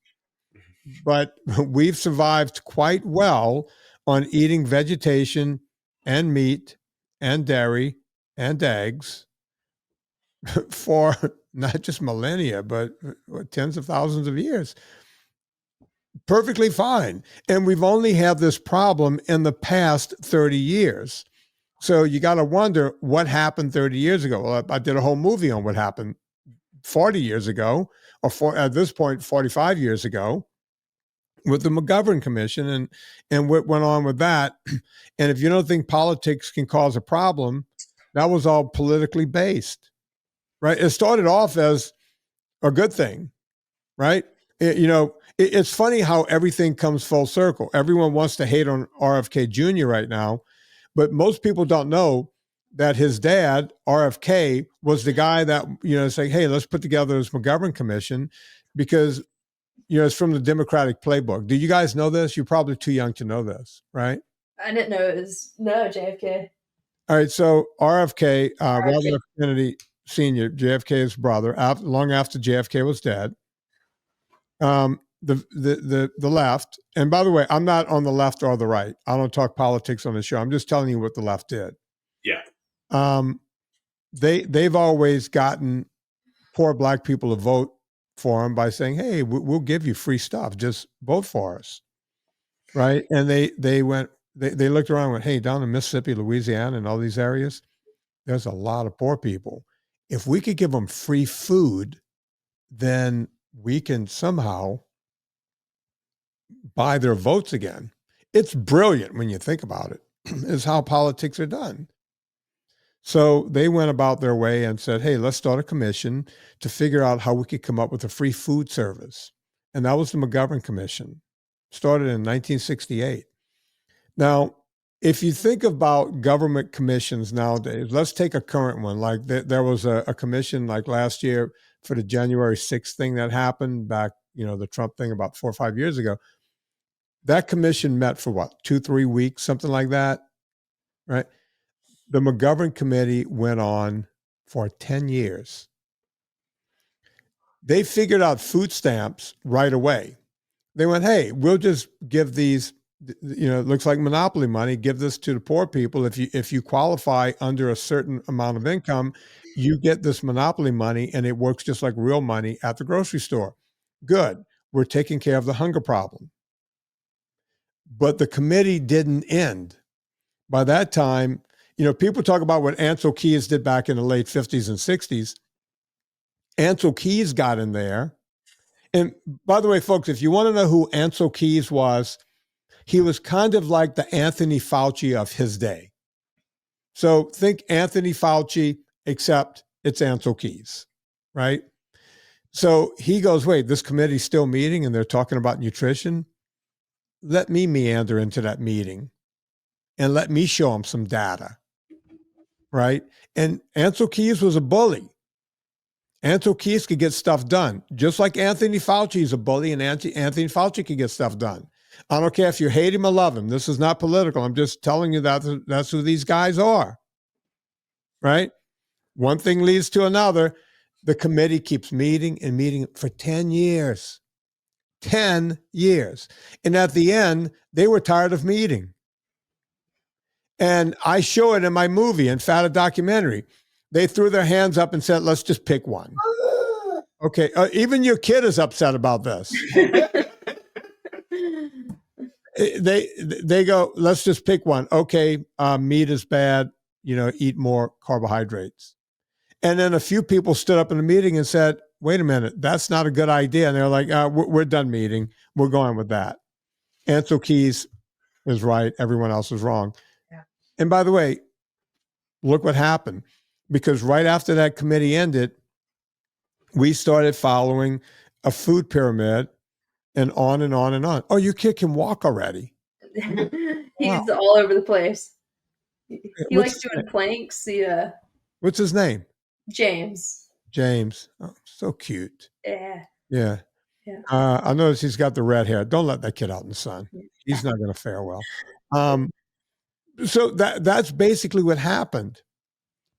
But we've survived quite well on eating vegetation and meat and dairy and eggs for not just millennia, but tens of thousands of years. Perfectly fine. And we've only had this problem in the past 30 years. So you got to wonder what happened 30 years ago. Well, I did a whole movie on what happened 40 years ago, at this point, 45 years ago, with the McGovern Commission and what went on with that. And if you don't think politics can cause a problem, that was all politically based, right? It started off as a good thing, right? It's funny how everything comes full circle. Everyone wants to hate on RFK Jr. right now, but most people don't know that his dad, RFK, was the guy that, say, hey, let's put together this McGovern Commission because, it's from the Democratic playbook. Do you guys know this? You're probably too young to know this, right? I didn't know it was JFK. All right. So RFK, Robert F. Kennedy Sr., JFK's brother, long after JFK was dead, the left, and by the way, I'm not on the left or the right. I don't talk politics on the show. I'm just telling you what the left did. Yeah. They've always gotten poor Black people to vote for them by saying, hey, we'll give you free stuff. Just vote for us. Right. And they looked around and went, hey, down in Mississippi, Louisiana, and all these areas, there's a lot of poor people. If we could give them free food, then we can somehow buy their votes again. It's brilliant when you think about it, is how politics are done. So they went about their way and said, hey, let's start a commission to figure out how we could come up with a free food service. And that was the McGovern Commission, started in 1968. Now, if you think about government commissions nowadays, let's take a current one. Like there was a commission like last year for the January 6th thing that happened back, the Trump thing about 4 or 5 years ago. That commission met for what, 2-3 weeks, something like that, right? The McGovern Committee went on for 10 years. They figured out food stamps right away. They went, hey, we'll just give these, it looks like monopoly money, give this to the poor people. If you qualify under a certain amount of income, you get this monopoly money and it works just like real money at the grocery store. Good. We're taking care of the hunger problem. But the committee didn't end. By that time, people talk about what Ansel Keys did back in the late 50s and 60s. Ansel Keys got in there. And by the way, folks, if you want to know who Ansel Keys was, he was kind of like the Anthony Fauci of his day. So think Anthony Fauci, except it's Ansel Keys, right? So he goes, wait, this committee's still meeting and they're talking about nutrition? Let me meander into that meeting and let me show them some data, right? And Ansel Keys was a bully. Ansel Keys could get stuff done, just like Anthony Fauci is a bully, and Anthony Fauci could get stuff done. I don't care if you hate him or love him. This is not political. I'm just telling you that that's who these guys are, right? One thing leads to another. The committee keeps meeting and meeting for 10 years. 10 years. And at the end, they were tired of meeting. And I show it in my movie, in fact, a documentary. They threw their hands up and said, let's just pick one. Okay. Even your kid is upset about this. They go, let's just pick one. Okay. Meat is bad. Eat more carbohydrates. And then a few people stood up in the meeting and said, wait a minute, that's not a good idea. And they're like, we're done meeting. We're going with that. Ansel Keys is right. Everyone else is wrong. Yeah. And by the way, look what happened. Because right after that committee ended, we started following a food pyramid and on and on and on. Oh, your kid can walk already. He's all over the place. He likes doing planks. What's his name? James. James. Oh, so cute. Yeah. Yeah. Yeah. I notice he's got the red hair. Don't let that kid out in the sun. He's not going to fare well. So that's basically what happened.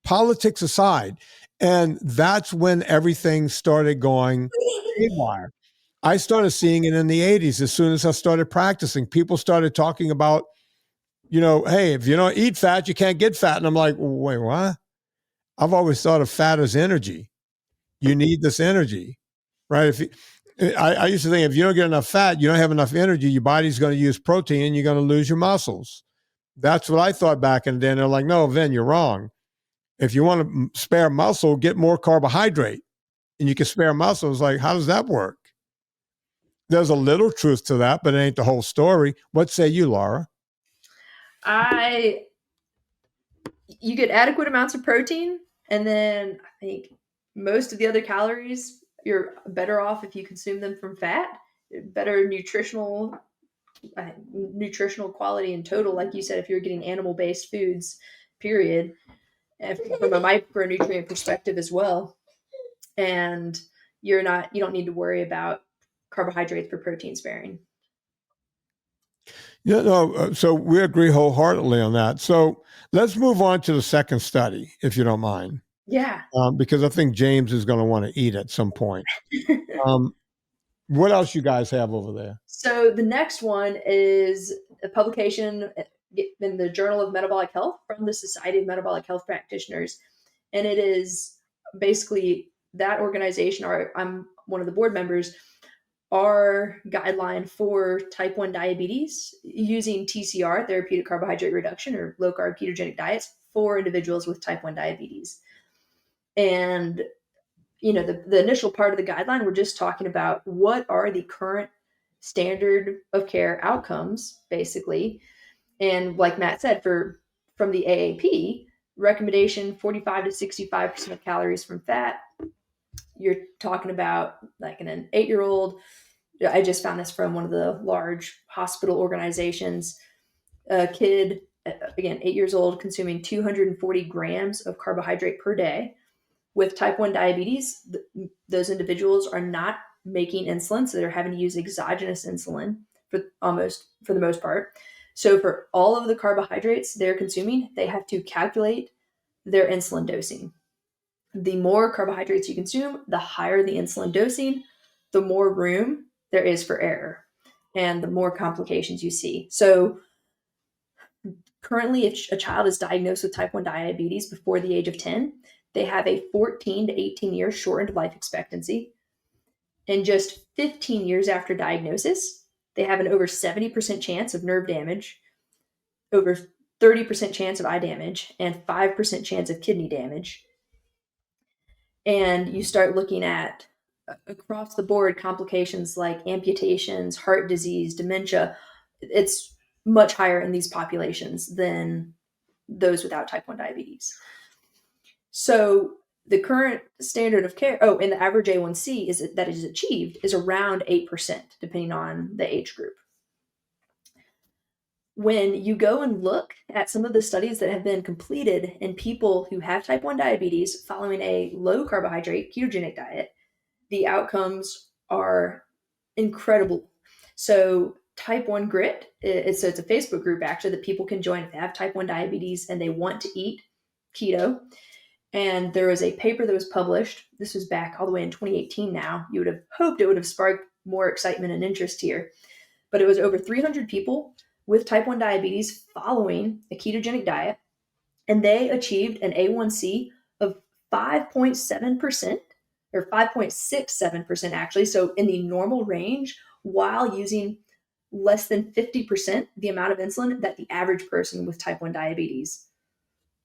Politics aside. And that's when everything started going haywire. I started seeing it in the 80s. As soon as I started practicing, people started talking about, hey, if you don't eat fat, you can't get fat. And I'm like, wait, what? I've always thought of fat as energy. You need this energy, right? I used to think if you don't get enough fat, you don't have enough energy, your body's going to use protein, you're going to lose your muscles. That's what I thought back in the day. And they're like, no, Vin, you're wrong. If you want to spare muscle, get more carbohydrate and you can spare muscles. Like, how does that work? There's a little truth to that, but it ain't the whole story. What say you, Laura? You get adequate amounts of protein, and then I think most of the other calories, you're better off if you consume them from fat. Better nutritional quality in total, like you said, if you're getting animal-based foods, period, from a micronutrient perspective as well. And you don't need to worry about carbohydrates for protein sparing. Yeah, no, so we agree wholeheartedly on that. So let's move on to the second study, if you don't mind. Yeah. Because I think James is going to want to eat at some point. What else you guys have over there? So the next one is a publication in the Journal of Metabolic Health from the Society of Metabolic Health Practitioners. And it is basically that organization, I'm one of the board members, our guideline for type 1 diabetes using TCR, therapeutic carbohydrate reduction, or low-carb ketogenic diets for individuals with type 1 diabetes. And the initial part of the guideline, we're just talking about what are the current standard of care outcomes, basically. And like Matt said, from the AAP, recommendation 45 to 65% of calories from fat. You're talking about like in an 8-year-old, I just found this from one of the large hospital organizations, a kid, again, 8 years old, consuming 240 grams of carbohydrate per day. With type 1 diabetes, those individuals are not making insulin, so they're having to use exogenous insulin for the most part. So for all of the carbohydrates they're consuming, they have to calculate their insulin dosing. The more carbohydrates you consume, the higher the insulin dosing, the more room there is for error and the more complications you see. So currently, if a child is diagnosed with type 1 diabetes before the age of 10, they have a 14 to 18 year shortened life expectancy. And just 15 years after diagnosis, they have an over 70% chance of nerve damage, over 30% chance of eye damage, and 5% chance of kidney damage. And you start looking at across the board complications like amputations, heart disease, dementia. It's much higher in these populations than those without type 1 diabetes. So the current standard of care, and the average A1C that is achieved is around 8%, depending on the age group. When you go and look at some of the studies that have been completed in people who have type 1 diabetes following a low carbohydrate ketogenic diet, the outcomes are incredible. So type 1 grit, it's a Facebook group actually that people can join if they have type 1 diabetes and they want to eat keto. And there was a paper that was published. This was back all the way in 2018 now. You would have hoped it would have sparked more excitement and interest here. But it was over 300 people with type 1 diabetes following a ketogenic diet. And they achieved an A1C of 5.7%, or 5.67% actually. So in the normal range, while using less than 50% the amount of insulin that the average person with type 1 diabetes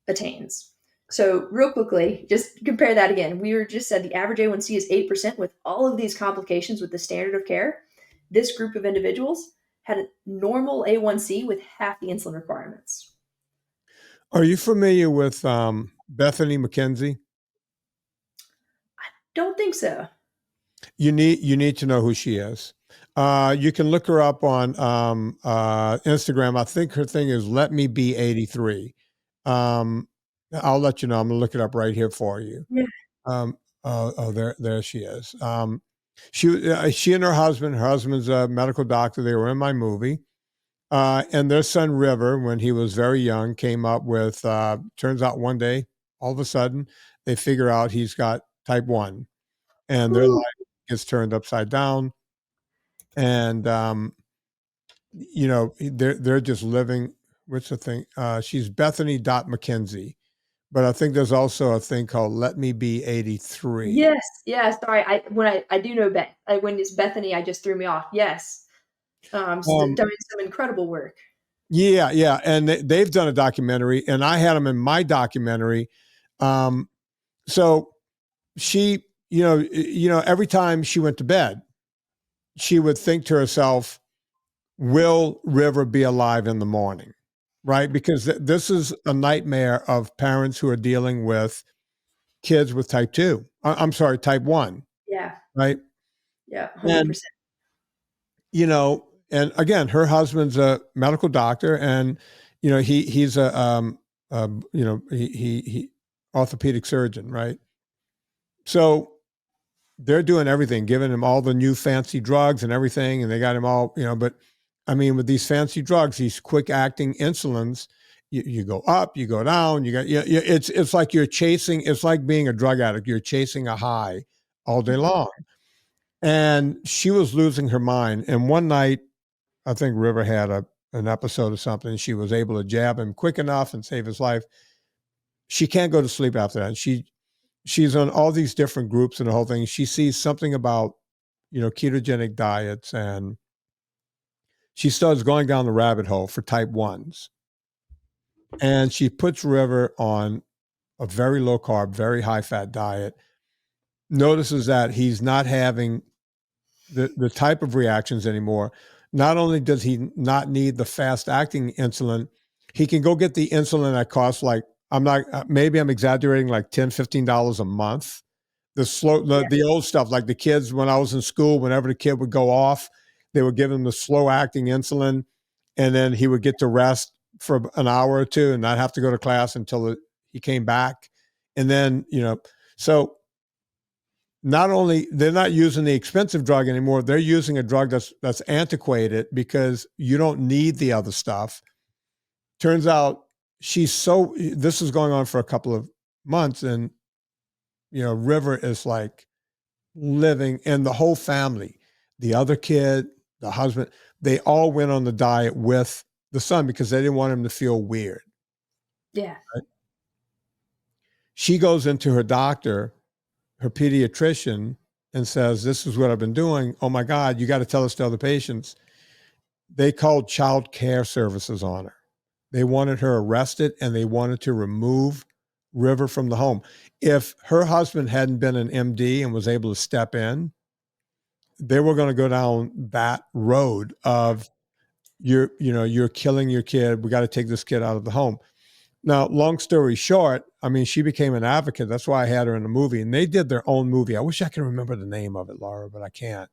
attains. So real quickly, just compare that again. We were just said the average A1C is 8% with all of these complications with the standard of care. This group of individuals had a normal A1C with half the insulin requirements. Are you familiar with Bethany McKenzie? I don't think so. You need to know who she is. You can look her up on Instagram. I think her thing is Let Me Be 83. I'll let you know. I'm gonna look it up right here for you. Yeah. There she is. She and her husband's a medical doctor. They were in my movie. And their son, River, when he was very young, came up with, turns out one day, all of a sudden, they figure out he's got type 1 and their Ooh. life gets turned upside down. And, they're just living. What's the thing? She's Bethany McKenzie. But I think there's also a thing called Let Me Be 83. Yes. Yeah. Sorry. I do know Beth. When it's Bethany, I just threw me off. Yes. Doing some incredible work. Yeah. And they've done a documentary, and I had them in my documentary. So she, every time she went to bed, she would think to herself, will River be alive in the morning? Right? Because this is a nightmare of parents who are dealing with kids with type 2. I'm sorry, type 1. Yeah. Right? Yeah. 100%. And again, her husband's a medical doctor, and he's a he orthopedic surgeon, right? So they're doing everything, giving him all the new fancy drugs and everything, and they got him all, but I mean, with these fancy drugs, these quick acting insulins, you go up, you go down, it's like you're chasing, it's like being a drug addict. You're chasing a high all day long. And she was losing her mind. And one night, I think River had an episode or something. She was able to jab him quick enough and save his life. She can't go to sleep after that. She's on all these different groups and the whole thing. She sees something about, ketogenic diets, and she starts going down the rabbit hole for type 1s. And she puts River on a very low carb, very high fat diet, notices that he's not having the type of reactions anymore. Not only does he not need the fast acting insulin, he can go get the insulin that costs maybe I'm exaggerating, like $10, $15 a month. The old stuff, like the kids, when I was in school, whenever the kid would go off, they would give him the slow acting insulin, and then he would get to rest for an hour or two and not have to go to class until he came back. And then, so not only they're not using the expensive drug anymore, they're using a drug that's antiquated because you don't need the other stuff. Turns out this is going on for a couple of months, and River is like living, and the whole family, the other kid, the husband, they all went on the diet with the son because they didn't want him to feel weird. Yeah. Right? She goes into her doctor, her pediatrician, and says, this is what I've been doing. Oh my God, you got to tell this to other patients. They called child care services on her. They wanted her arrested, and they wanted to remove River from the home. If her husband hadn't been an MD and was able to step in, they were going to go down that road of you're killing your kid. We got to take this kid out of the home. Now, long story short, I mean, she became an advocate. That's why I had her in the movie, and they did their own movie. I wish I could remember the name of it, Laura, but I can't.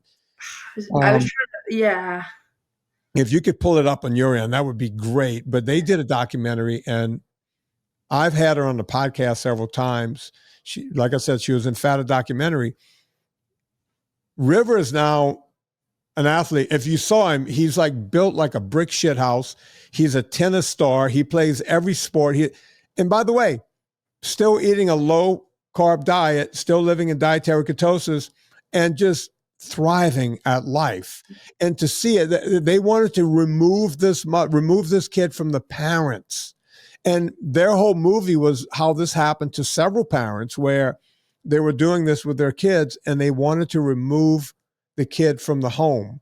I was trying to, yeah. If you could pull it up on your end, that would be great. But they did a documentary, and I've had her on the podcast several times. She, like I said, she was in Fata documentary. River is now an athlete. If you saw him, he's like built like a brick shit house. He's a tennis star. He plays every sport. And by the way, still eating a low carb diet, still living in dietary ketosis, and just thriving at life. And to see it, they wanted to remove this kid from the parents. And their whole movie was how this happened to several parents where they were doing this with their kids and they wanted to remove the kid from the home.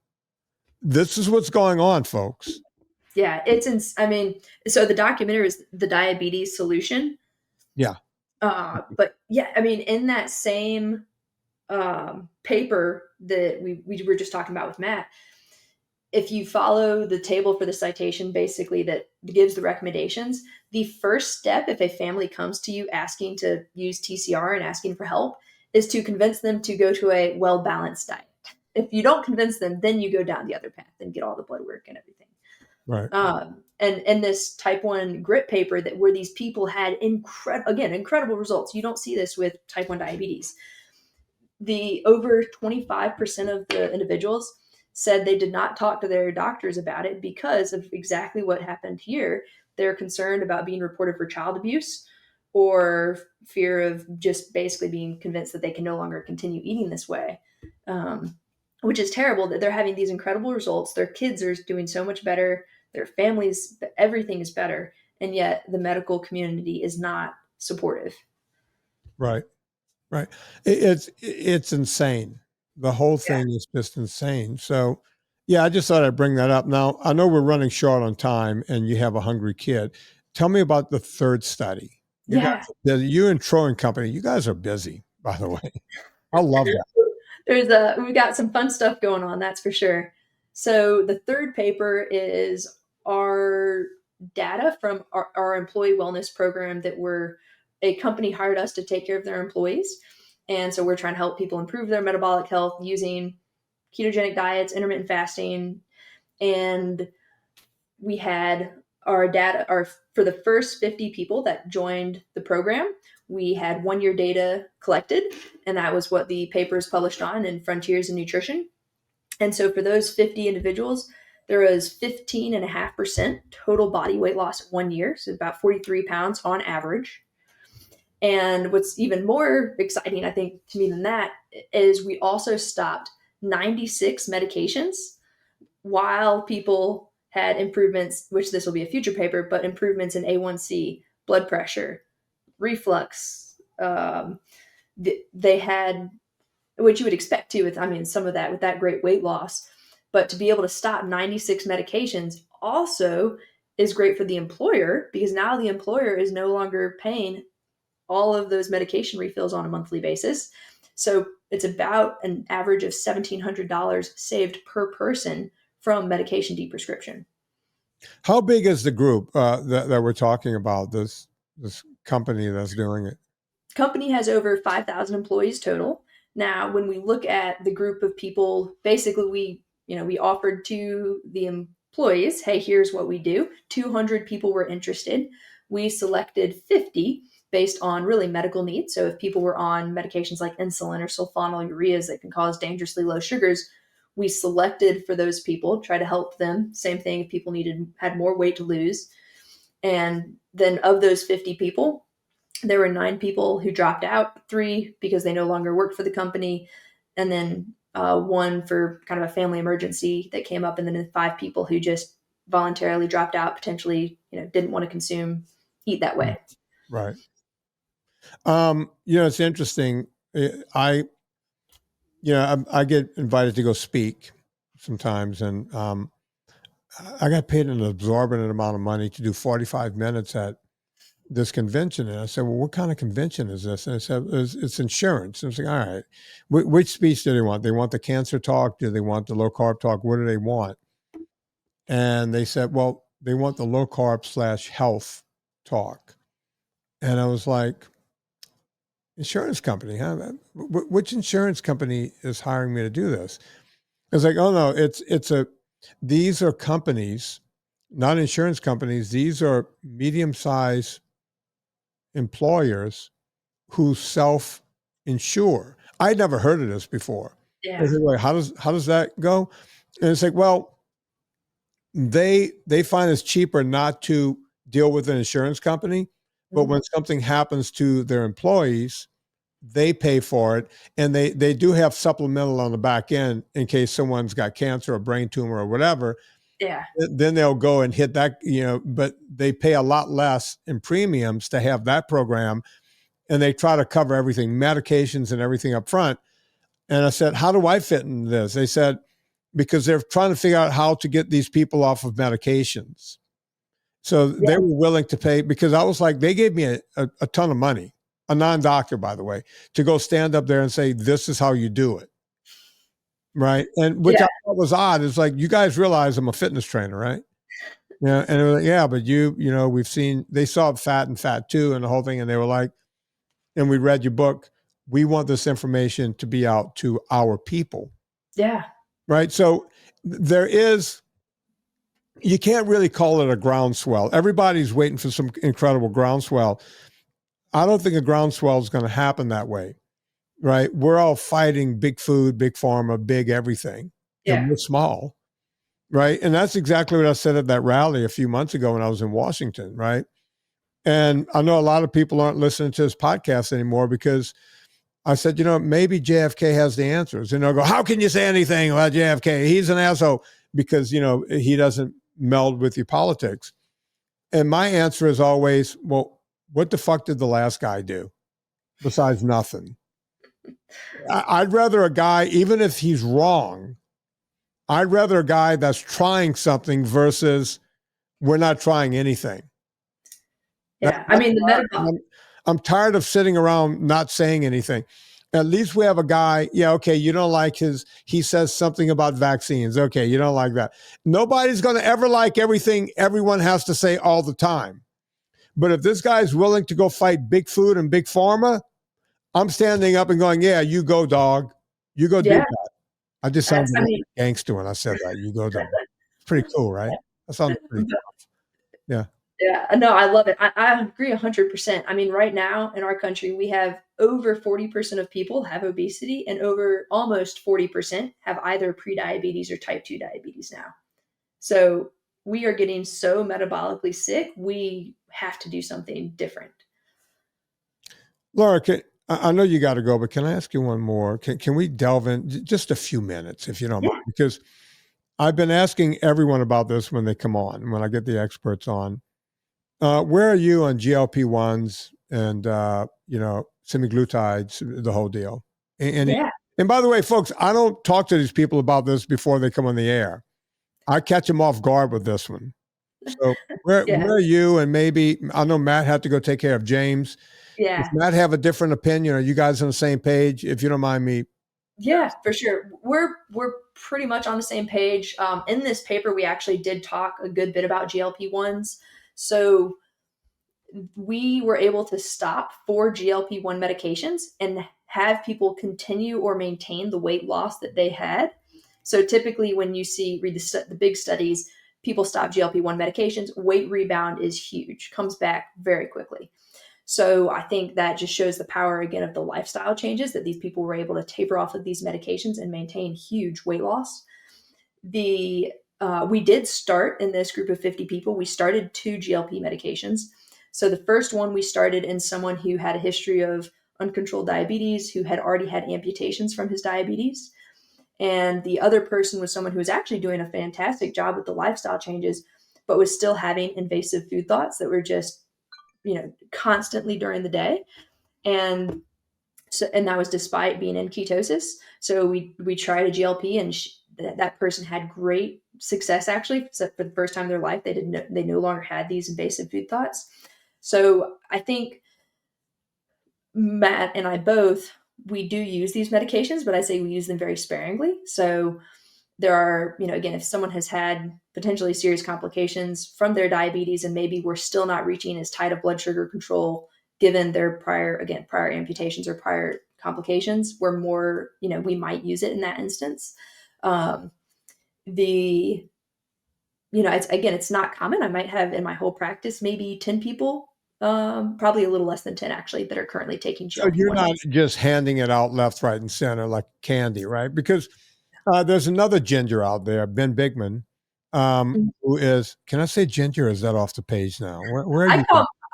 This is what's going on, folks. Yeah, so the documentary is The Diabetes Solution. Yeah. But yeah, I mean, in that same paper that we were just talking about with Matt, if you follow the table for the citation, basically that gives the recommendations, the first step, if a family comes to you asking to use TCR and asking for help, is to convince them to go to a well-balanced diet. If you don't convince them, then you go down the other path and get all the blood work and everything. Right. And this type 1 grit paper where these people had incredible results. You don't see this with type 1 diabetes. the over 25% of the individuals said they did not talk to their doctors about it because of exactly what happened here. They're concerned about being reported for child abuse or fear of just basically being convinced that they can no longer continue eating this way, which is terrible that they're having these incredible results. Their kids are doing so much better. Their families, everything is better. And yet the medical community is not supportive. Right. Right. It's insane. The whole thing is just insane. So, yeah, I just thought I'd bring that up. Now, I know we're running short on time and you have a hungry kid. Tell me about the third study. You and Troy and company, you guys are busy, by the way. I love that. We've got some fun stuff going on, that's for sure. So the third paper is our data from our employee wellness program that a company hired us to take care of their employees. And so we're trying to help people improve their metabolic health using ketogenic diets, intermittent fasting. And we had our data for the first 50 people that joined the program. We had 1 year data collected, and that was what the paper is published on in Frontiers in Nutrition. And so for those 50 individuals, there was 15.5% total body weight loss 1 year, so about 43 pounds on average. And what's even more exciting, I think, to me than that, is we also stopped 96 medications while people had improvements, which this will be a future paper, but improvements in A1C, blood pressure, reflux. They had, which you would expect to some of that with that great weight loss. But to be able to stop 96 medications also is great for the employer, because now the employer is no longer paying all of those medication refills on a monthly basis. So it's about an average of $1,700 saved per person from medication deprescription. How big is the group that we're talking about, this company that's doing it? Company has over 5,000 employees total. Now, when we look at the group of people, basically we offered to the employees, hey, here's what we do. 200 people were interested. We selected 50 based on really medical needs. So if people were on medications like insulin or sulfonylureas that can cause dangerously low sugars, we selected for those people, try to help them. Same thing if people had more weight to lose. And then of those 50 people, there were 9 people who dropped out, 3 because they no longer worked for the company, and then 1 for kind of a family emergency that came up, and then 5 people who just voluntarily dropped out, potentially didn't want to eat that way. Right. It's interesting. I get invited to go speak sometimes, and I got paid an exorbitant amount of money to do 45 minutes at this convention. And I said, well, what kind of convention is this? And I said, it's insurance. And I was like, all right, which speech do they want? They want the cancer talk? Do they want the low carb talk? What do they want? And they said, well, they want the low carb / health talk. And I was like, insurance company, huh? Which insurance company is hiring me to do this? I was like, oh no, these are companies, not insurance companies. These are medium-sized employers who self-insure. I'd never heard of this before. Yeah. I said, wait, how does that go? And it's like, well, they find it's cheaper not to deal with an insurance company, but when something happens to their employees, they pay for it, and they do have supplemental on the back end in case someone's got cancer or brain tumor or whatever. Yeah. Then they'll go and hit that, but they pay a lot less in premiums to have that program, and they try to cover everything, medications and everything up front. And I said, how do I fit in this? They said, because they're trying to figure out how to get these people off of medications. So they were willing to pay, because I was like, they gave me a ton of money, a non-doctor, by the way, to go stand up there and say, this is how you do it. Right. And which I thought was odd. It's like, you guys realize I'm a fitness trainer, right? Yeah. And they were like, yeah, but we've seen, they saw fat and fat too, and the whole thing. And they were like, and we read your book. We want this information to be out to our people. Yeah. Right. So you can't really call it a groundswell. Everybody's waiting for some incredible groundswell. I don't think a groundswell is going to happen that way. right? We're all fighting big food, big pharma, big everything, and Yeah. we're small, right? And that's exactly what I said at that rally a few months ago when I was in Washington, right? And I know a lot of people aren't listening to this podcast anymore because I said, maybe JFK has the answers. And they'll go, how can you say anything about JFK? He's an asshole because, he doesn't meld with your politics. And my answer is always, well, what the fuck did the last guy do besides nothing? I'd rather a guy, even if he's wrong, I'd rather a guy that's trying something versus we're not trying anything. Yeah. I mean, the metabolic. I'm tired of sitting around not saying anything. At least we have a guy. Yeah, okay, you don't like he says something about vaccines. Okay, you don't like that. Nobody's going to ever like everything everyone has to say all the time. But if this guy's willing to go fight big food and big pharma, I'm standing up and going, yeah, you go, dog. You go do that. I just sounded like a gangster when I said that. You go, dog. It's pretty cool, right? That sounds pretty cool. Yeah. Yeah, no, I love it. I agree 100%. I mean, right now in our country, we have over 40% of people have obesity and over almost 40% have either prediabetes or type 2 diabetes now. So we are getting so metabolically sick, we have to do something different. Laura, I know you got to go, but can I ask you one more? Can we delve in just a few minutes, if you don't mind? Because I've been asking everyone about this when they come on, when I get the experts on. Where are you on GLP-1s and, semaglutides, the whole deal? And by the way, folks, I don't talk to these people about this before they come on the air. I catch them off guard with this one. So where are you? And maybe, I know Matt had to go take care of James. Yeah. Does Matt have a different opinion? Are you guys on the same page? If you don't mind me. Yeah, for sure. We're pretty much on the same page. In this paper, we actually did talk a good bit about GLP-1s. So we were able to stop 4 GLP-1 medications and have people continue or maintain the weight loss that they had. So typically when you read the big studies, people stop GLP-1 medications, weight rebound is huge, comes back very quickly. So I think that just shows the power, again, of the lifestyle changes that these people were able to taper off of these medications and maintain huge weight loss. We did start in this group of 50 people, we started 2 GLP medications. So the first one we started in someone who had a history of uncontrolled diabetes, who had already had amputations from his diabetes. And the other person was someone who was actually doing a fantastic job with the lifestyle changes, but was still having invasive food thoughts that were just, constantly during the day. And that was despite being in ketosis. So we tried a GLP and that person had great success, actually. So for the first time in their life, they no longer had these invasive food thoughts. So I think Matt and I both, we do use these medications, but I say we use them very sparingly. So there are, again, if someone has had potentially serious complications from their diabetes and maybe we're still not reaching as tight a blood sugar control given their prior amputations or prior complications, we're more, we might use it in that instance. It's not common. I might have in my whole practice maybe 10 people, probably a little less than 10 actually, that are currently taking GLP-1. So you're not just handing it out left, right, and center like candy, right? Because there's another ginger out there, Ben Bigman, who is, can I say ginger or is that off the page now? Where are you?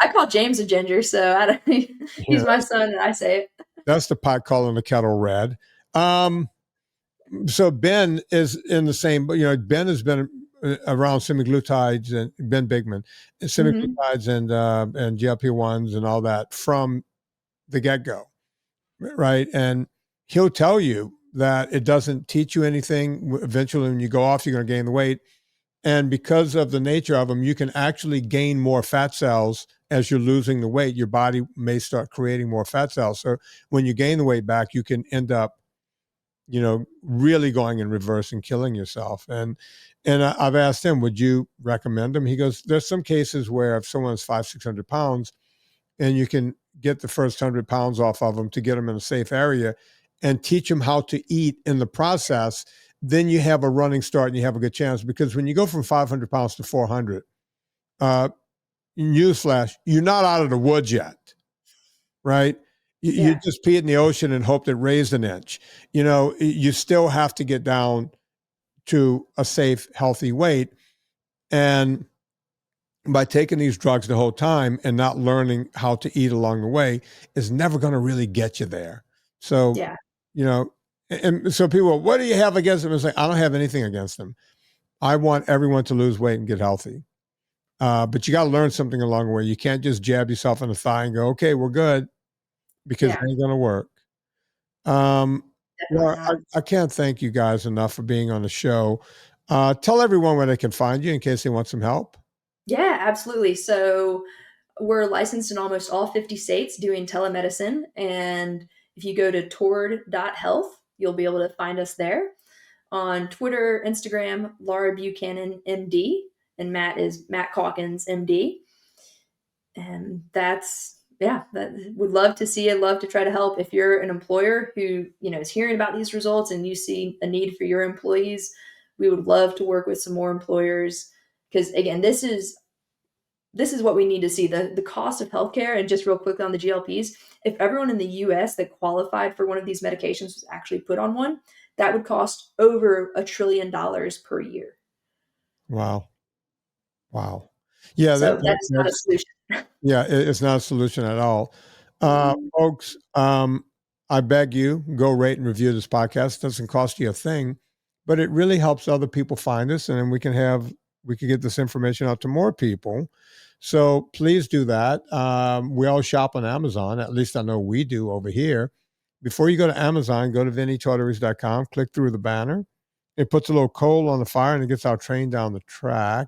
I call James a ginger, so he's my son and I say it. That's the pot calling the kettle red. So Ben is in the same, Ben has been around semaglutides and Ben Bigman, semaglutides and GLP-1s and all that from the get-go, right? And he'll tell you that it doesn't teach you anything. Eventually, when you go off, you're going to gain the weight. And because of the nature of them, you can actually gain more fat cells as you're losing the weight. Your body may start creating more fat cells. So when you gain the weight back, you can end up, really going in reverse and killing yourself. And I've asked him, would you recommend them? He goes, there's some cases where if someone's 500-600 pounds and you can get the first 100 pounds off of them to get them in a safe area and teach them how to eat in the process, then you have a running start and you have a good chance. Because when you go from 500 pounds to 400, newsflash, you're not out of the woods yet, right? You Yeah. just pee in the ocean and hope it raised an inch. You still have to get down to a safe, healthy weight. And by taking these drugs the whole time and not learning how to eat along the way is never going to really get you there. So, Yeah. And so people, what do you have against them? It's like, I don't have anything against them. I want everyone to lose weight and get healthy. But you got to learn something along the way. You can't just jab yourself in the thigh and go, okay, we're good, because it ain't going to work. Definitely not. I can't thank you guys enough for being on the show. Tell everyone where they can find you in case they want some help. Yeah, absolutely. So we're licensed in almost all 50 states doing telemedicine. And if you go to tord.health, you'll be able to find us there. On Twitter, Instagram, Laura Buchanan, MD, and Matt is Matt Calkins, MD. And would love to see it, love to try to help. If you're an employer who, is hearing about these results and you see a need for your employees, we would love to work with some more employers. Because again, this is what we need to see, the cost of healthcare. And just real quickly on the GLPs, if everyone in the US that qualified for one of these medications was actually put on one, that would cost over $1 trillion per year. Wow. Yeah. So that's not a solution. Yeah, it's not a solution at all. Folks, I beg you, go rate and review this podcast. It doesn't cost you a thing, but it really helps other people find us, and then we can get this information out to more people. So please do that. We all shop on Amazon. At least I know we do over here. Before you go to Amazon, go to VinnieTortorich.com, click through the banner. It puts a little coal on the fire and it gets our train down the track.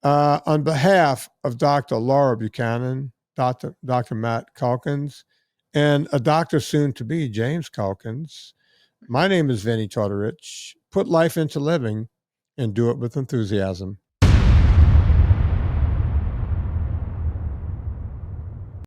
On behalf of Dr. Laura Buchanan, Dr. Matt Calkins, and a doctor soon to be, James Calkins, my name is Vinnie Tortorich. Put life into living and do it with enthusiasm.